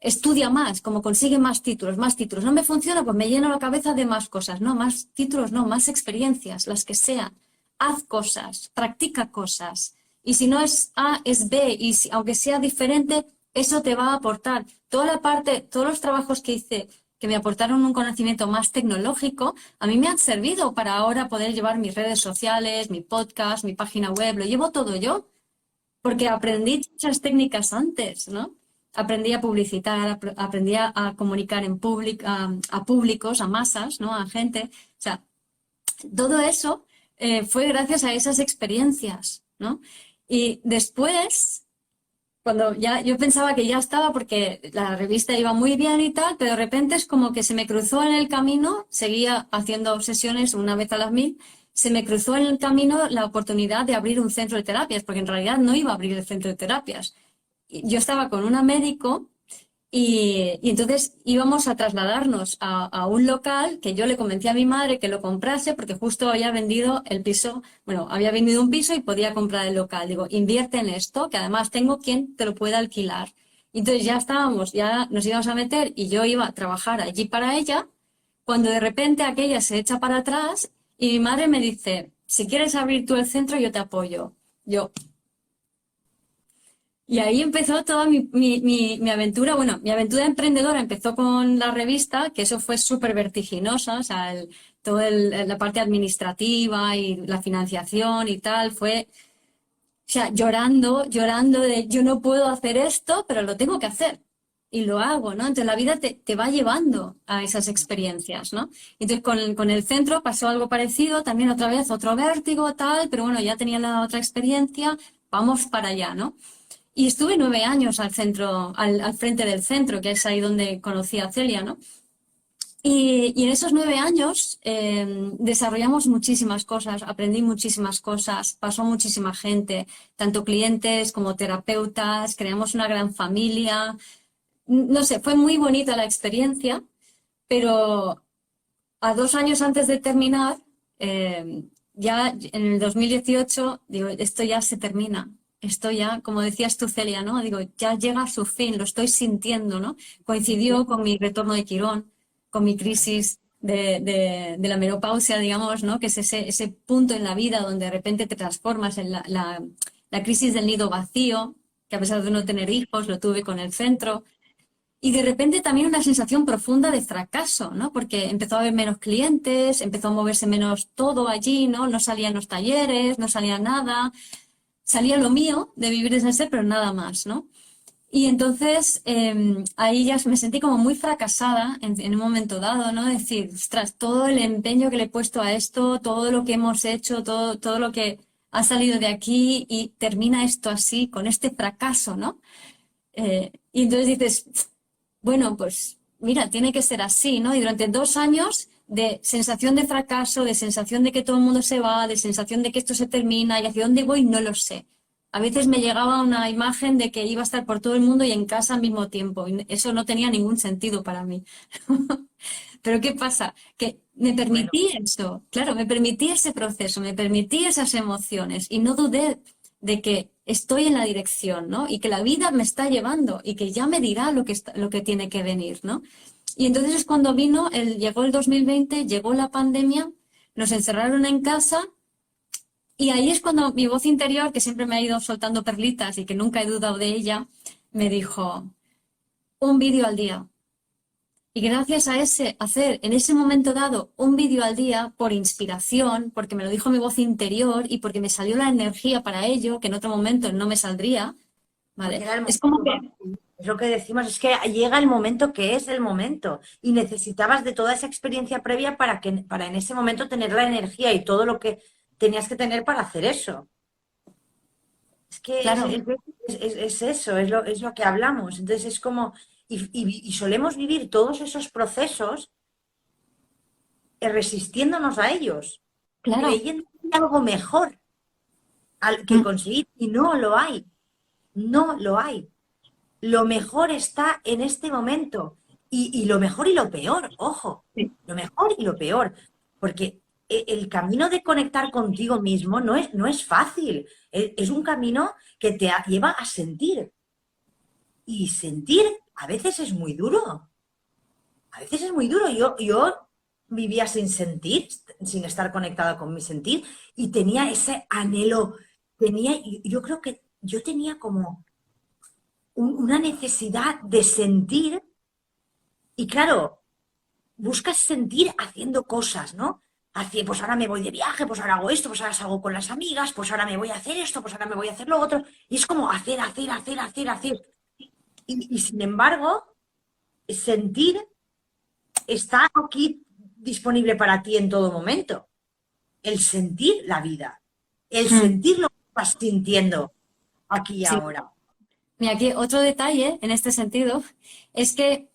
Speaker 1: estudia más, como consigue más títulos, más títulos. No me funciona, pues me lleno la cabeza de más cosas. No, más títulos, no, más experiencias, las que sean. Haz cosas, practica cosas. Y si no es A, es B. Y si, aunque sea diferente, eso te va a aportar. Toda la parte, todos los trabajos que hice que me aportaron un conocimiento más tecnológico, a mí me han servido para ahora poder llevar mis redes sociales, mi podcast, mi página web, lo llevo todo yo porque aprendí muchas técnicas antes, ¿no? Aprendí a publicitar, aprendí a comunicar en a públicos, a masas, ¿no? A gente. O sea, todo eso fue gracias a esas experiencias, ¿no? Y después, cuando ya yo pensaba que ya estaba porque la revista iba muy bien y tal, pero de repente es como que se me cruzó en el camino, seguía haciendo sesiones una vez a las 1000, se me cruzó en el camino la oportunidad de abrir un centro de terapias, porque en realidad no iba a abrir el centro de terapias. Yo estaba con una médico y entonces íbamos a trasladarnos a un local que yo le convencí a mi madre que lo comprase porque justo había vendido el piso, bueno, había vendido un piso y podía comprar el local. Digo, invierte en esto, que además tengo quien te lo pueda alquilar. Y entonces ya estábamos, ya nos íbamos a meter y yo iba a trabajar allí para ella, cuando de repente aquella se echa para atrás y mi madre me dice, si quieres abrir tú el centro, yo te apoyo. Yo, y ahí empezó toda mi aventura. Bueno, mi aventura emprendedora empezó con la revista, que eso fue súper vertiginosa, o sea, la parte administrativa y la financiación y tal, fue, o sea, llorando, llorando de yo no puedo hacer esto, pero lo tengo que hacer. Y lo hago, ¿no? Entonces la vida te va llevando a esas experiencias, ¿no? Entonces con el centro pasó algo parecido, también otra vez otro vértigo, tal, pero bueno, ya tenía la otra experiencia, vamos para allá, ¿no? Y estuve 9 años al frente del centro, que es ahí donde conocí a Celia, ¿no? Y en esos 9 años desarrollamos muchísimas cosas, aprendí muchísimas cosas, pasó muchísima gente, tanto clientes como terapeutas, creamos una gran familia. No sé, fue muy bonita la experiencia, pero a 2 años antes de terminar, ya en el 2018, digo, esto ya se termina. Esto ya, como decías tú, Celia, ¿no? Digo, ya llega a su fin, lo estoy sintiendo, ¿no? Coincidió con mi retorno de Quirón, con mi crisis de la menopausia, digamos, ¿no? Que es ese punto en la vida donde de repente te transformas en la crisis del nido vacío, que a pesar de no tener hijos, lo tuve con el centro. Y de repente también una sensación profunda de fracaso, ¿no? Porque empezó a haber menos clientes, empezó a moverse menos todo allí, ¿no? No salían los talleres, no salía nada. Salía lo mío de vivir desde el ser, pero nada más, ¿no? Y entonces ahí ya me sentí como muy fracasada en un momento dado, ¿no? Decir, ostras, todo el empeño que le he puesto a esto, todo lo que hemos hecho, todo lo que ha salido de aquí y termina esto así, con este fracaso, ¿no? Y entonces dices, bueno, pues mira, tiene que ser así, ¿no? Y durante 2 años de sensación de fracaso, de sensación de que todo el mundo se va, de sensación de que esto se termina y hacia dónde voy, no lo sé. A veces me llegaba una imagen de que iba a estar por todo el mundo y en casa al mismo tiempo. Y eso no tenía ningún sentido para mí. Pero ¿qué pasa? Que me
Speaker 2: Bueno,
Speaker 1: permití eso, claro, me permití ese proceso, me permití esas emociones y no dudé de que estoy en la dirección, ¿no? Y que la vida me está llevando y que ya me dirá lo que tiene que venir, ¿no? Y entonces es cuando llegó el 2020, llegó la pandemia, nos encerraron en casa y ahí es cuando mi voz interior, que siempre me ha ido soltando perlitas y que nunca he dudado de ella, me dijo, un vídeo al día. Y gracias a hacer en ese momento dado un vídeo al día por inspiración, porque me lo dijo mi voz interior y porque me salió la energía para ello, que en otro momento no me saldría,
Speaker 2: porque
Speaker 1: ¿vale?
Speaker 2: era el
Speaker 1: Es como
Speaker 2: momento.
Speaker 1: que,
Speaker 2: Es lo que decimos, es que llega el momento que es el momento y necesitabas de toda esa experiencia previa para en ese momento tener la energía y todo lo que tenías que tener para hacer eso. Es que
Speaker 1: Claro,
Speaker 2: es eso, es lo que hablamos. Entonces es como, y solemos vivir todos esos procesos resistiéndonos a ellos,
Speaker 1: claro.
Speaker 2: creyendo que hay algo mejor que
Speaker 1: Mm,
Speaker 2: conseguir y no lo hay, no lo hay. Lo mejor está en este momento y lo mejor y lo peor, ojo,
Speaker 1: sí,
Speaker 2: lo mejor y lo peor, porque el camino de conectar contigo mismo no es fácil, es un camino que te lleva a sentir y sentir a veces es muy duro, a veces es muy duro. Yo vivía sin sentir, sin estar conectada con mi sentir y tenía ese anhelo, yo creo que yo tenía como una necesidad de sentir y claro, buscas sentir haciendo cosas, ¿no? Pues ahora me voy de viaje, pues ahora hago esto, pues ahora salgo con las amigas, pues ahora me voy a hacer esto, pues ahora me voy a hacer lo otro. Y es como hacer, hacer, hacer, hacer, hacer. Y sin embargo, sentir está aquí disponible para ti en todo momento. El sentir la vida, el
Speaker 1: mm,
Speaker 2: sentir lo que estás sintiendo aquí y
Speaker 1: sí.
Speaker 2: ahora.
Speaker 1: Mira, aquí otro detalle en este sentido es que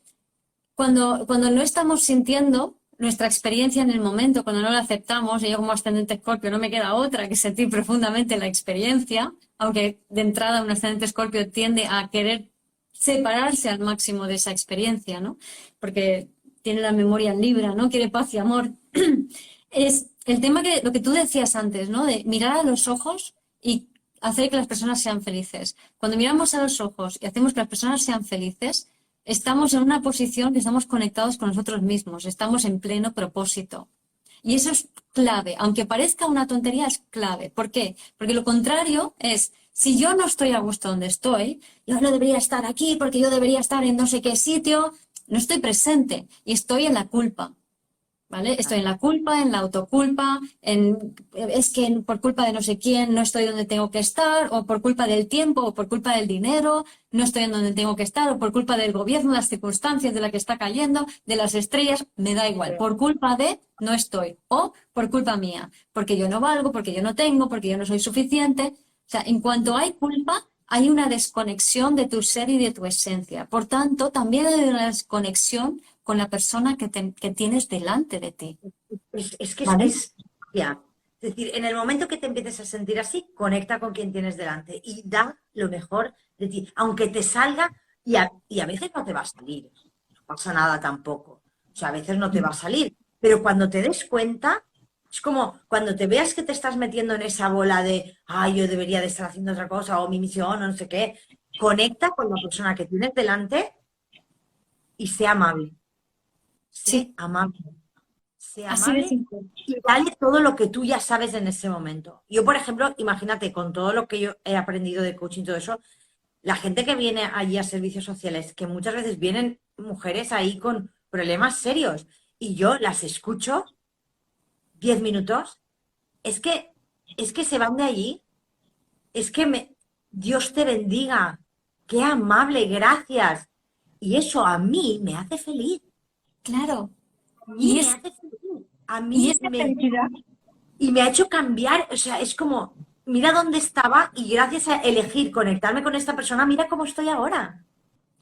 Speaker 1: cuando no estamos sintiendo nuestra experiencia en el momento, cuando no la aceptamos, y yo como ascendente Escorpio no me queda otra que sentir profundamente la experiencia, aunque de entrada un ascendente Escorpio tiende a querer separarse al máximo de esa experiencia, ¿no? Porque tiene la memoria en Libra, ¿no? Quiere paz y amor. Es el tema que lo que tú decías antes, ¿no? De mirar a los ojos y hacer que las personas sean felices. Cuando miramos a los ojos y hacemos que las personas sean felices, estamos en una posición que estamos conectados con nosotros mismos, estamos en pleno propósito. Y eso es clave, aunque parezca una tontería, es clave. ¿Por qué? Porque lo contrario es, si yo no estoy a gusto donde estoy, yo no debería estar aquí porque yo debería estar en no sé qué sitio, no estoy presente y estoy en la culpa. ¿Vale? Estoy en la culpa, en la autoculpa, es que por culpa de no sé quién no estoy donde tengo que estar, o por culpa del tiempo, o por culpa del dinero, no estoy en donde tengo que estar, o por culpa del gobierno, de las circunstancias de la que está cayendo, de las estrellas, me da igual. Por culpa de no estoy, o por culpa mía, porque yo no valgo, porque yo no tengo, porque yo no soy suficiente. O sea, en cuanto hay culpa, hay una desconexión de tu ser y de tu esencia. Por tanto, también hay una desconexión con la persona que tienes delante de ti,
Speaker 2: Es que
Speaker 1: ¿vale?
Speaker 2: ya. Es decir, en el momento que te empieces a sentir así, conecta con quien tienes delante y da lo mejor de ti, aunque te salga y a veces no te va a salir, no pasa nada tampoco, o sea, a veces no te va a salir, pero cuando te des cuenta, es como cuando te veas que te estás metiendo en esa bola de, ay, yo debería de estar haciendo otra cosa o mi misión o no sé qué, conecta con la persona que tienes delante y sea amable, sé
Speaker 1: Sí,
Speaker 2: amable, sé
Speaker 1: así de
Speaker 2: amable
Speaker 1: simple.
Speaker 2: y dale todo lo que tú ya sabes en ese momento. Yo, por ejemplo, imagínate, con todo lo que yo he aprendido de coaching y todo eso, la gente que viene allí a servicios sociales, que muchas veces vienen mujeres ahí con problemas serios y yo las escucho 10 minutos, es que, es que se van de allí, es que Dios te bendiga, qué amable, gracias. Y eso a mí me hace feliz,
Speaker 1: Claro.
Speaker 2: a mí
Speaker 1: Y,
Speaker 2: me
Speaker 1: es,
Speaker 2: hace feliz, a
Speaker 1: y
Speaker 2: mí
Speaker 1: esa
Speaker 2: me
Speaker 1: felicidad,
Speaker 2: y me ha hecho cambiar, o sea, es como, mira dónde estaba y gracias a elegir conectarme con esta persona, mira cómo estoy ahora.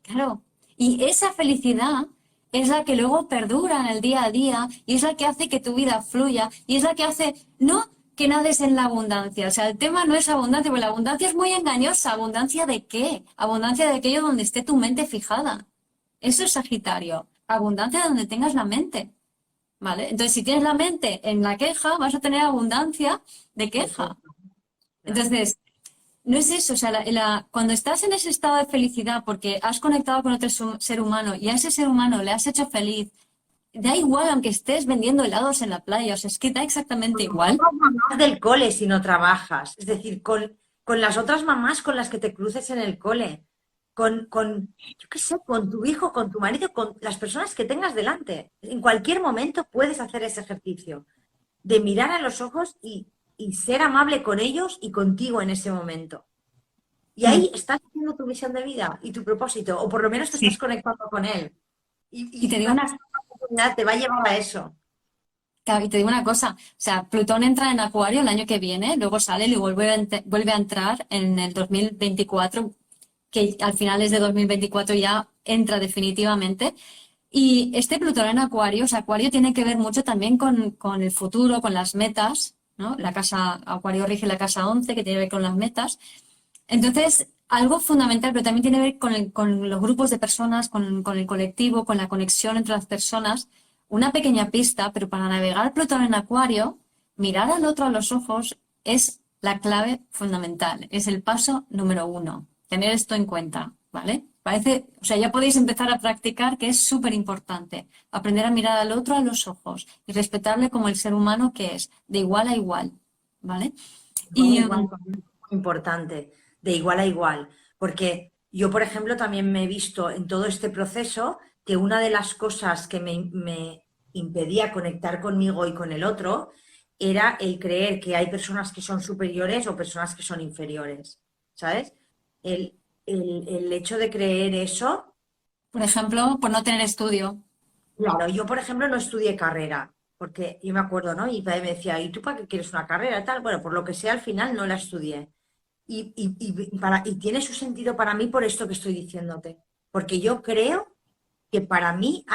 Speaker 1: claro. Y esa felicidad es la que luego perdura en el día a día y es la que hace que tu vida fluya y es la que hace, no que nades en la abundancia. O sea, el tema no es abundancia, porque la abundancia es muy engañosa. ¿Abundancia de qué? Abundancia de aquello donde esté tu mente fijada. Eso es Sagitario. Abundancia de donde tengas la mente. ¿Vale? Entonces, si tienes la mente en la queja, vas a tener abundancia de
Speaker 2: De qué,
Speaker 1: queja.
Speaker 2: claro.
Speaker 1: Entonces, no es eso. O sea, cuando estás en ese estado de felicidad porque has conectado con otro ser humano y a ese ser humano le has hecho feliz, da igual aunque estés vendiendo helados en la playa, o sea, es que da exactamente
Speaker 2: Con las
Speaker 1: igual.
Speaker 2: otras mamás del cole si no trabajas, es decir, con las otras mamás con las que te cruces en el cole, yo qué sé, con tu hijo, con tu marido, con las personas que tengas delante. En cualquier momento puedes hacer ese ejercicio de mirar a los ojos y ser amable con ellos y contigo en ese momento. Y
Speaker 1: Mm,
Speaker 2: ahí estás haciendo tu visión de vida y tu propósito, o por lo menos te estás
Speaker 1: sí.
Speaker 2: conectando con él.
Speaker 1: Y te
Speaker 2: Y
Speaker 1: digo
Speaker 2: una
Speaker 1: una,
Speaker 2: oportunidad te va a llevar a eso.
Speaker 1: Claro, y te digo una cosa, o sea, Plutón entra en Acuario el año que viene, luego sale y vuelve a entrar en el 2024, que al finales de 2024 ya entra definitivamente. Y este Plutón en Acuario, o sea, Acuario tiene que ver mucho también con el futuro, con las metas, ¿no? La casa, Acuario rige la casa 11, que tiene que ver con las metas. Entonces, algo fundamental, pero también tiene que ver con los grupos de personas, con el colectivo, con la conexión entre las personas. Una pequeña pista, pero para navegar Plutón en Acuario, mirar al otro a los ojos es la clave fundamental, es el paso número uno. Tener esto en cuenta, ¿vale? Parece, o sea, ya podéis empezar a practicar que es súper importante aprender a mirar al otro a los ojos y respetarle como el ser humano que es, de igual a igual, ¿vale?
Speaker 2: Muy
Speaker 1: Y
Speaker 2: importante, de igual a igual, porque yo, por ejemplo, también me he visto en todo este proceso que una de las cosas que me impedía conectar conmigo y con el otro era el creer que hay personas que son superiores o personas que son inferiores, ¿sabes? El hecho de creer eso.
Speaker 1: por ejemplo, por no tener estudio.
Speaker 2: Claro, yo por ejemplo no estudié carrera, porque yo me acuerdo, ¿no? Y padre me decía, ¿y tú para qué quieres una carrera? Tal, bueno, por lo que sea, al final no la estudié. Y tiene su sentido para mí por esto que estoy diciéndote, porque yo creo que para mí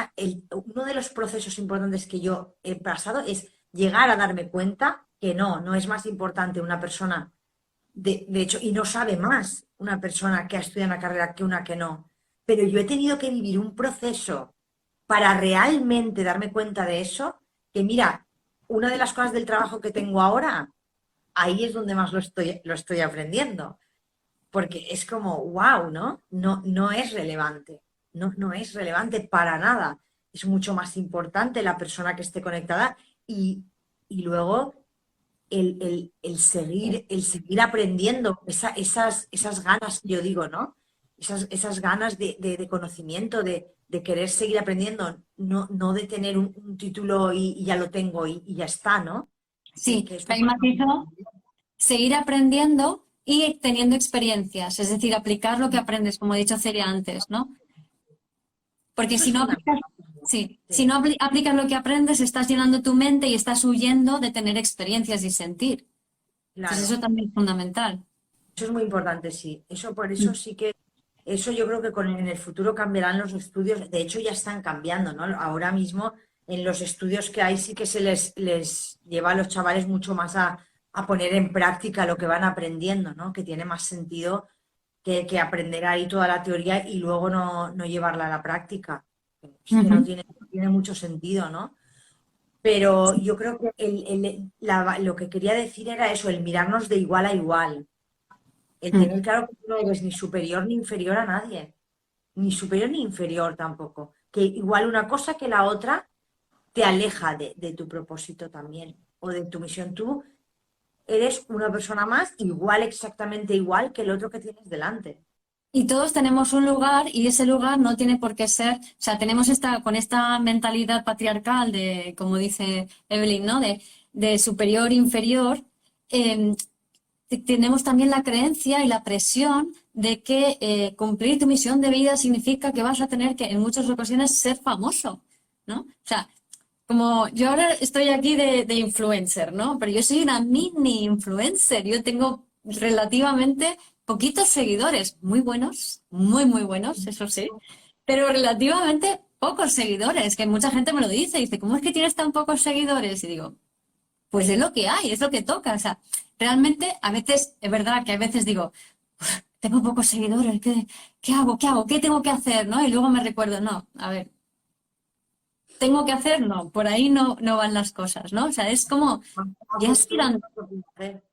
Speaker 2: uno de los procesos importantes que yo he pasado es llegar a darme cuenta que no es más importante una persona, de hecho, y no sabe más una persona que ha estudiado una carrera que una que no. Pero yo he tenido que vivir un proceso para realmente darme cuenta de eso, que mira, una de las cosas del trabajo que tengo ahora, ahí es donde más lo estoy aprendiendo, porque es como, wow, ¿no? No es relevante, no es relevante para nada. Es mucho más importante la persona que esté conectada y luego el seguir aprendiendo, esas ganas, yo digo, ¿no? Esas ganas de conocimiento, de querer seguir aprendiendo, no de tener un título y ya lo tengo y ya está, ¿no? Que,
Speaker 1: Sí,
Speaker 2: que esto
Speaker 1: ahí matizo, seguir aprendiendo y teniendo experiencias, es decir, aplicar lo que aprendes, como he dicho Celia antes, ¿no? Porque
Speaker 2: eso
Speaker 1: si
Speaker 2: es
Speaker 1: no aplicas,
Speaker 2: fundamental.
Speaker 1: sí, si
Speaker 2: Sí,
Speaker 1: no aplicas lo que aprendes, estás llenando tu mente y estás huyendo de tener experiencias y sentir. Entonces eso
Speaker 2: claro.
Speaker 1: también es fundamental.
Speaker 2: Eso es muy importante, sí. Eso por eso sí que, eso yo creo que en el futuro cambiarán los estudios. De hecho, ya están cambiando, ¿no? Ahora mismo en los estudios que hay sí que se les lleva a los chavales mucho más a poner en práctica lo que van aprendiendo, ¿no? Que tiene más sentido que aprender ahí toda la teoría y luego no llevarla a la práctica. Es que no
Speaker 1: Ujú.
Speaker 2: tiene mucho sentido, ¿no? Pero yo creo que lo que quería decir era eso, el mirarnos de igual a igual, el
Speaker 1: Mm.
Speaker 2: tener claro que tú no eres ni superior ni inferior a nadie, ni superior ni inferior tampoco, que igual una cosa que la otra te aleja de tu propósito también o de tu misión. Tú eres una persona más igual, exactamente igual que el otro que tienes delante.
Speaker 1: Y todos tenemos un lugar y ese lugar no tiene por qué ser, o sea, tenemos con esta mentalidad patriarcal de, como dice Evelyn, ¿no? De superior, inferior, eh, tenemos también la creencia y la presión de que cumplir tu misión de vida significa que vas a tener que en muchas ocasiones ser famoso, ¿no? O sea, como yo ahora estoy aquí de influencer, ¿no? Pero yo soy una mini influencer. Yo tengo relativamente poquitos seguidores, muy buenos, muy, muy buenos, eso sí, pero relativamente pocos seguidores, que mucha gente me lo dice, ¿cómo es que tienes tan pocos seguidores? Y digo, pues es lo que hay, es lo que toca. O sea, realmente a veces, es verdad que a veces digo, tengo pocos seguidores, ¿qué hago? ¿Qué hago? ¿Qué tengo que hacer? ¿No? Y luego me recuerdo, no, a ver, tengo que hacer, no, por ahí no van las cosas, ¿no? O sea, es como, ya
Speaker 2: Tienes
Speaker 1: aspiran,
Speaker 2: mucho que hacer.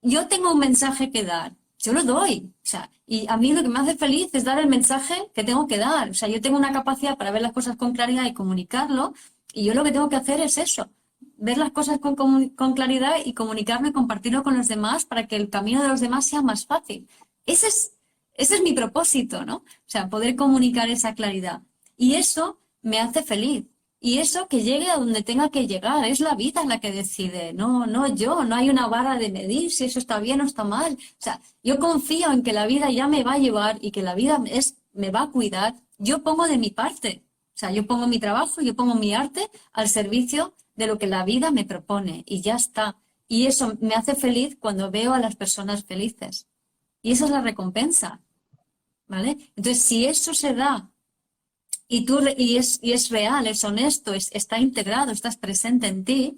Speaker 1: yo tengo un mensaje que dar, yo lo doy, o sea, y a mí lo que me hace feliz es dar el mensaje que tengo que dar, o sea, yo tengo una capacidad para ver las cosas con claridad y comunicarlo, y yo lo que tengo que hacer es eso, ver las cosas con claridad y comunicarlo y compartirlo con los demás para que el camino de los demás sea más fácil. Ese es, ese es mi propósito, ¿no? O sea, poder comunicar esa claridad. Y eso me hace feliz. Y eso que llegue a donde tenga que llegar, es la vida la que decide, no yo, no hay una vara de medir si eso está bien o está mal. O sea, yo confío en que la vida ya me va a llevar y que la vida me va a cuidar. Yo pongo de mi parte. O sea, yo pongo mi trabajo, yo pongo mi arte al servicio de lo que la vida me propone y ya está. Y eso me hace feliz cuando veo a las personas felices. Y esa es la recompensa, ¿vale? Entonces, si eso se da y es real, es honesto, está integrado, estás presente en ti,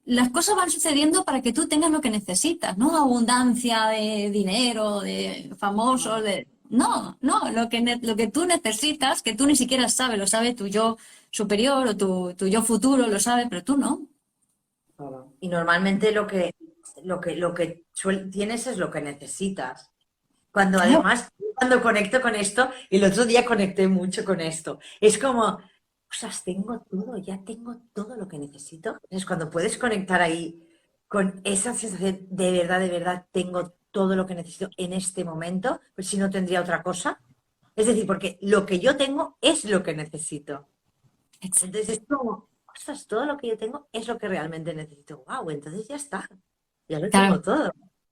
Speaker 1: las cosas van sucediendo para que tú tengas lo que necesitas, no abundancia de dinero, de famosos, de... No, no, lo que tú necesitas, que tú ni siquiera sabes, lo sabe tu yo superior o tu yo futuro, lo sabe, pero tú no.
Speaker 2: Claro. Y normalmente lo que tienes es lo que necesitas. Cuando
Speaker 1: Claro,
Speaker 2: además, cuando conecto con esto, el otro día conecté mucho con esto. Es como, ostras, tengo todo, ya tengo todo lo que necesito. Es cuando puedes conectar ahí con esa sensación de verdad, tengo todo lo que necesito en este momento, pues si no tendría otra cosa. Es decir, porque lo que yo tengo es lo que necesito.
Speaker 1: exacto.
Speaker 2: Entonces es como, ostras, todo lo que yo tengo es lo que realmente necesito. Wow, entonces ya está, ya lo
Speaker 1: Claro.
Speaker 2: tengo todo.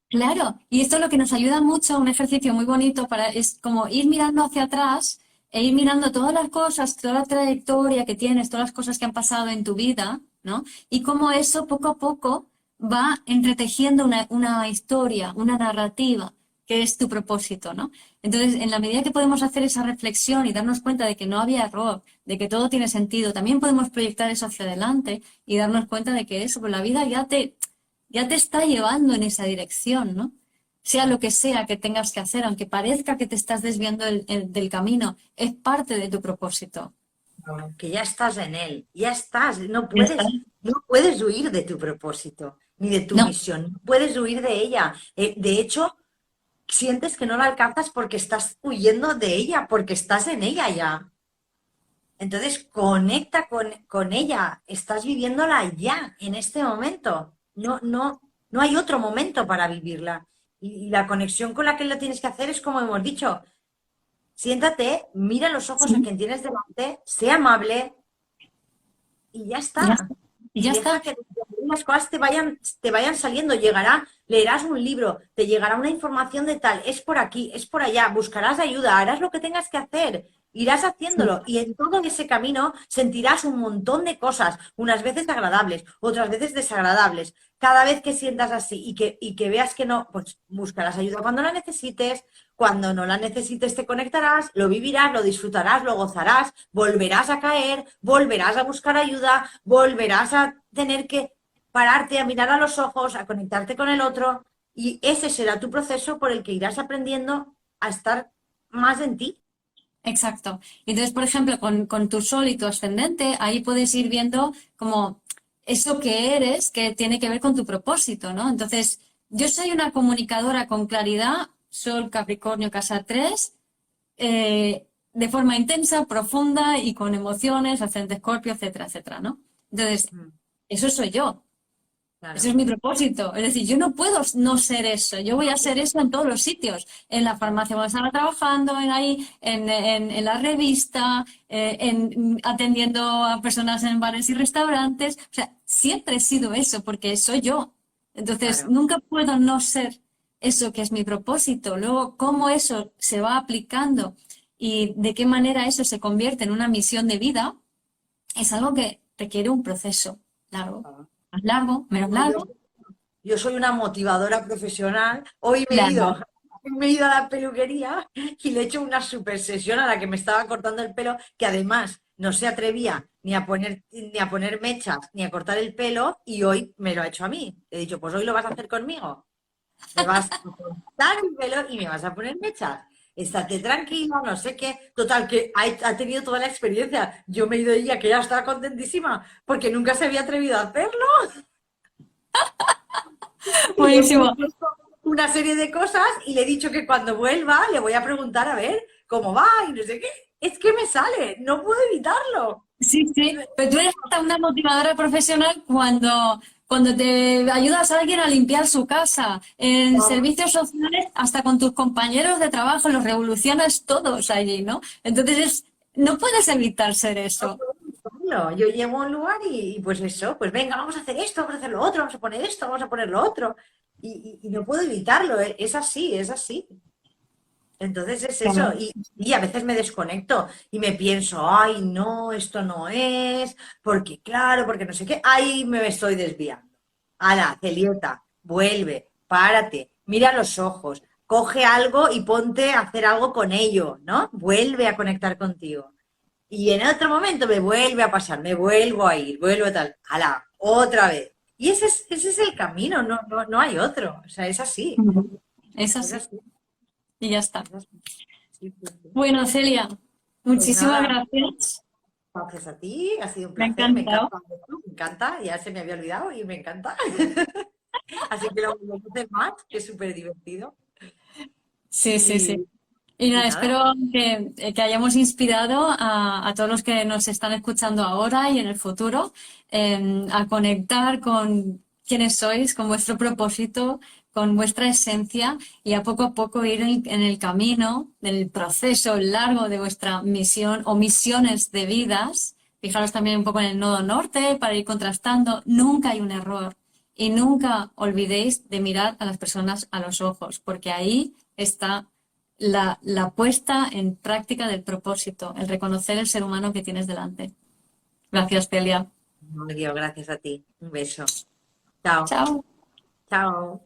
Speaker 1: Claro, y esto es lo que nos ayuda mucho, un ejercicio muy bonito para, es como ir mirando hacia atrás e ir mirando todas las cosas, toda la trayectoria que tienes, todas las cosas que han pasado en tu vida, ¿no? Y cómo eso poco a poco va entretejiendo una historia, una narrativa, que es tu propósito, ¿no? Entonces, en la medida que podemos hacer esa reflexión y darnos cuenta de que no había error, de que todo tiene sentido, también podemos proyectar eso hacia adelante y darnos cuenta de que eso, pues la vida ya te está llevando en esa dirección, ¿no? Sea lo que sea que tengas que hacer, aunque parezca que te estás desviando del camino, es parte de tu propósito.
Speaker 2: Que ya estás en él, ya estás,
Speaker 1: Ya está.
Speaker 2: no puedes huir de tu propósito, ni de tu
Speaker 1: No,
Speaker 2: misión, no puedes huir de ella. De hecho, sientes que no la alcanzas porque estás huyendo de ella, porque estás en ella ya. Entonces, conecta con ella, estás viviéndola ya, en este momento. No hay otro momento para vivirla. Y la conexión con la que lo tienes que hacer es como hemos dicho, siéntate, mira los ojos a
Speaker 1: sí,
Speaker 2: quien tienes delante, sé amable, y ya
Speaker 1: ya está.
Speaker 2: está.
Speaker 1: Y
Speaker 2: Y
Speaker 1: ya
Speaker 2: deja
Speaker 1: está.
Speaker 2: que las cosas te vayan saliendo. Leerás un libro, te llegará una información de tal, es por aquí, es por allá, buscarás ayuda, harás lo que tengas que hacer, irás
Speaker 1: Sí,
Speaker 2: haciéndolo. Y en todo ese camino sentirás un montón de cosas, unas veces agradables, otras veces desagradables. Cada vez que sientas así y que veas que no, pues buscarás ayuda cuando la necesites. Cuando no la necesites, te conectarás, lo vivirás, lo disfrutarás, lo gozarás, volverás a caer, volverás a buscar ayuda, volverás a tener que pararte a mirar a los ojos, a conectarte con el otro, y ese será tu proceso por el que irás aprendiendo a estar más en ti.
Speaker 1: exacto. Y entonces, por ejemplo, con tu sol y tu ascendente, ahí puedes ir viendo como eso que eres, que tiene que ver con tu propósito, ¿no? Entonces, yo soy una comunicadora con claridad, Sol, Capricornio, Casa 3, de forma intensa, profunda y con emociones, ascendente Escorpio, etcétera, etcétera, ¿no? Entonces,
Speaker 2: Mm,
Speaker 1: eso soy yo, eso
Speaker 2: claro,
Speaker 1: es mi propósito. Es decir, yo no puedo no ser eso, yo voy a ser eso en todos los sitios, en la farmacia cuando estaba trabajando, en ahí, en la revista, atendiendo a personas en bares y restaurantes. O sea, siempre he sido eso porque soy yo. Entonces,
Speaker 2: claro.
Speaker 1: nunca puedo no ser eso que es mi propósito. Luego, cómo eso se va aplicando y de qué manera eso se convierte en una misión de vida, es algo que requiere un proceso largo.
Speaker 2: Ah.
Speaker 1: Más largo, menos
Speaker 2: Yo,
Speaker 1: largo.
Speaker 2: yo soy una motivadora profesional. Hoy me he
Speaker 1: Claro.
Speaker 2: ido, me he ido a la peluquería y le he hecho una super sesión a la que me estaba cortando el pelo, que además no se atrevía ni a poner mechas ni a cortar el pelo, y hoy me lo ha hecho a mí. He dicho, pues hoy lo vas a hacer conmigo. Me vas a cortar el pelo y me vas a poner mechas. Estate tranquila, no sé qué. Total, que ha tenido toda la experiencia. Yo me he ido de ella, que ya estaba contentísima, porque nunca se había atrevido a hacerlo. Y le he
Speaker 1: Buenísimo.
Speaker 2: propuesto una serie de cosas y le he dicho que cuando vuelva le voy a preguntar a ver cómo va y no sé qué. Es que me sale, no puedo evitarlo.
Speaker 1: Sí, sí. Pero tú eres hasta una motivadora profesional cuando te ayudas a alguien a limpiar su casa, en servicios sociales, hasta con tus compañeros de trabajo, los revolucionas todos allí, ¿no? Entonces, no puedes evitar ser
Speaker 2: No
Speaker 1: eso.
Speaker 2: puedo evitarlo. Yo llego a un lugar y pues eso, pues venga, vamos a hacer esto, vamos a hacer lo otro, vamos a poner esto, vamos a poner lo otro. Y no puedo evitarlo, es así, es así. Entonces es eso,
Speaker 1: Claro.
Speaker 2: y a veces me desconecto y me pienso, ay, no, esto no es, porque claro, porque no sé qué, ahí me estoy desviando. Ala, Celieta, vuelve, párate, mira los ojos, coge algo y ponte a hacer algo con ello, ¿no? Vuelve a conectar contigo. Y en otro momento me vuelve a pasar, me vuelvo a ir, vuelvo a tal, ala, otra vez. Y ese es el camino, no hay otro, o sea,
Speaker 1: Ujú. Es
Speaker 2: es
Speaker 1: así.
Speaker 2: así,
Speaker 1: Y ya está.
Speaker 2: es así. Sí, sí, sí.
Speaker 1: Bueno, Celia,
Speaker 2: Pues
Speaker 1: muchísimas
Speaker 2: nada,
Speaker 1: gracias.
Speaker 2: gracias a ti, ha sido un
Speaker 1: Me ha
Speaker 2: placer,
Speaker 1: encantado.
Speaker 2: me encanta, ya se me había olvidado y me encanta. Así que lo hacer más, que es súper divertido.
Speaker 1: Sí, sí, sí.
Speaker 2: Y,
Speaker 1: Y
Speaker 2: y
Speaker 1: nada,
Speaker 2: nada,
Speaker 1: espero que hayamos inspirado a todos los que nos están escuchando ahora y en el futuro a conectar con quiénes sois, con vuestro propósito, con vuestra esencia y a poco ir en el camino, del proceso largo de vuestra misión o misiones de vidas. Fijaros también un poco en el nodo norte para ir contrastando. Nunca hay un error y nunca olvidéis de mirar a las personas a los ojos, porque ahí está la puesta en práctica del propósito, el reconocer el ser humano que tienes delante. Gracias, Celia.
Speaker 2: Mario, gracias a ti. Un beso. Chao,
Speaker 1: Chao.
Speaker 2: chao.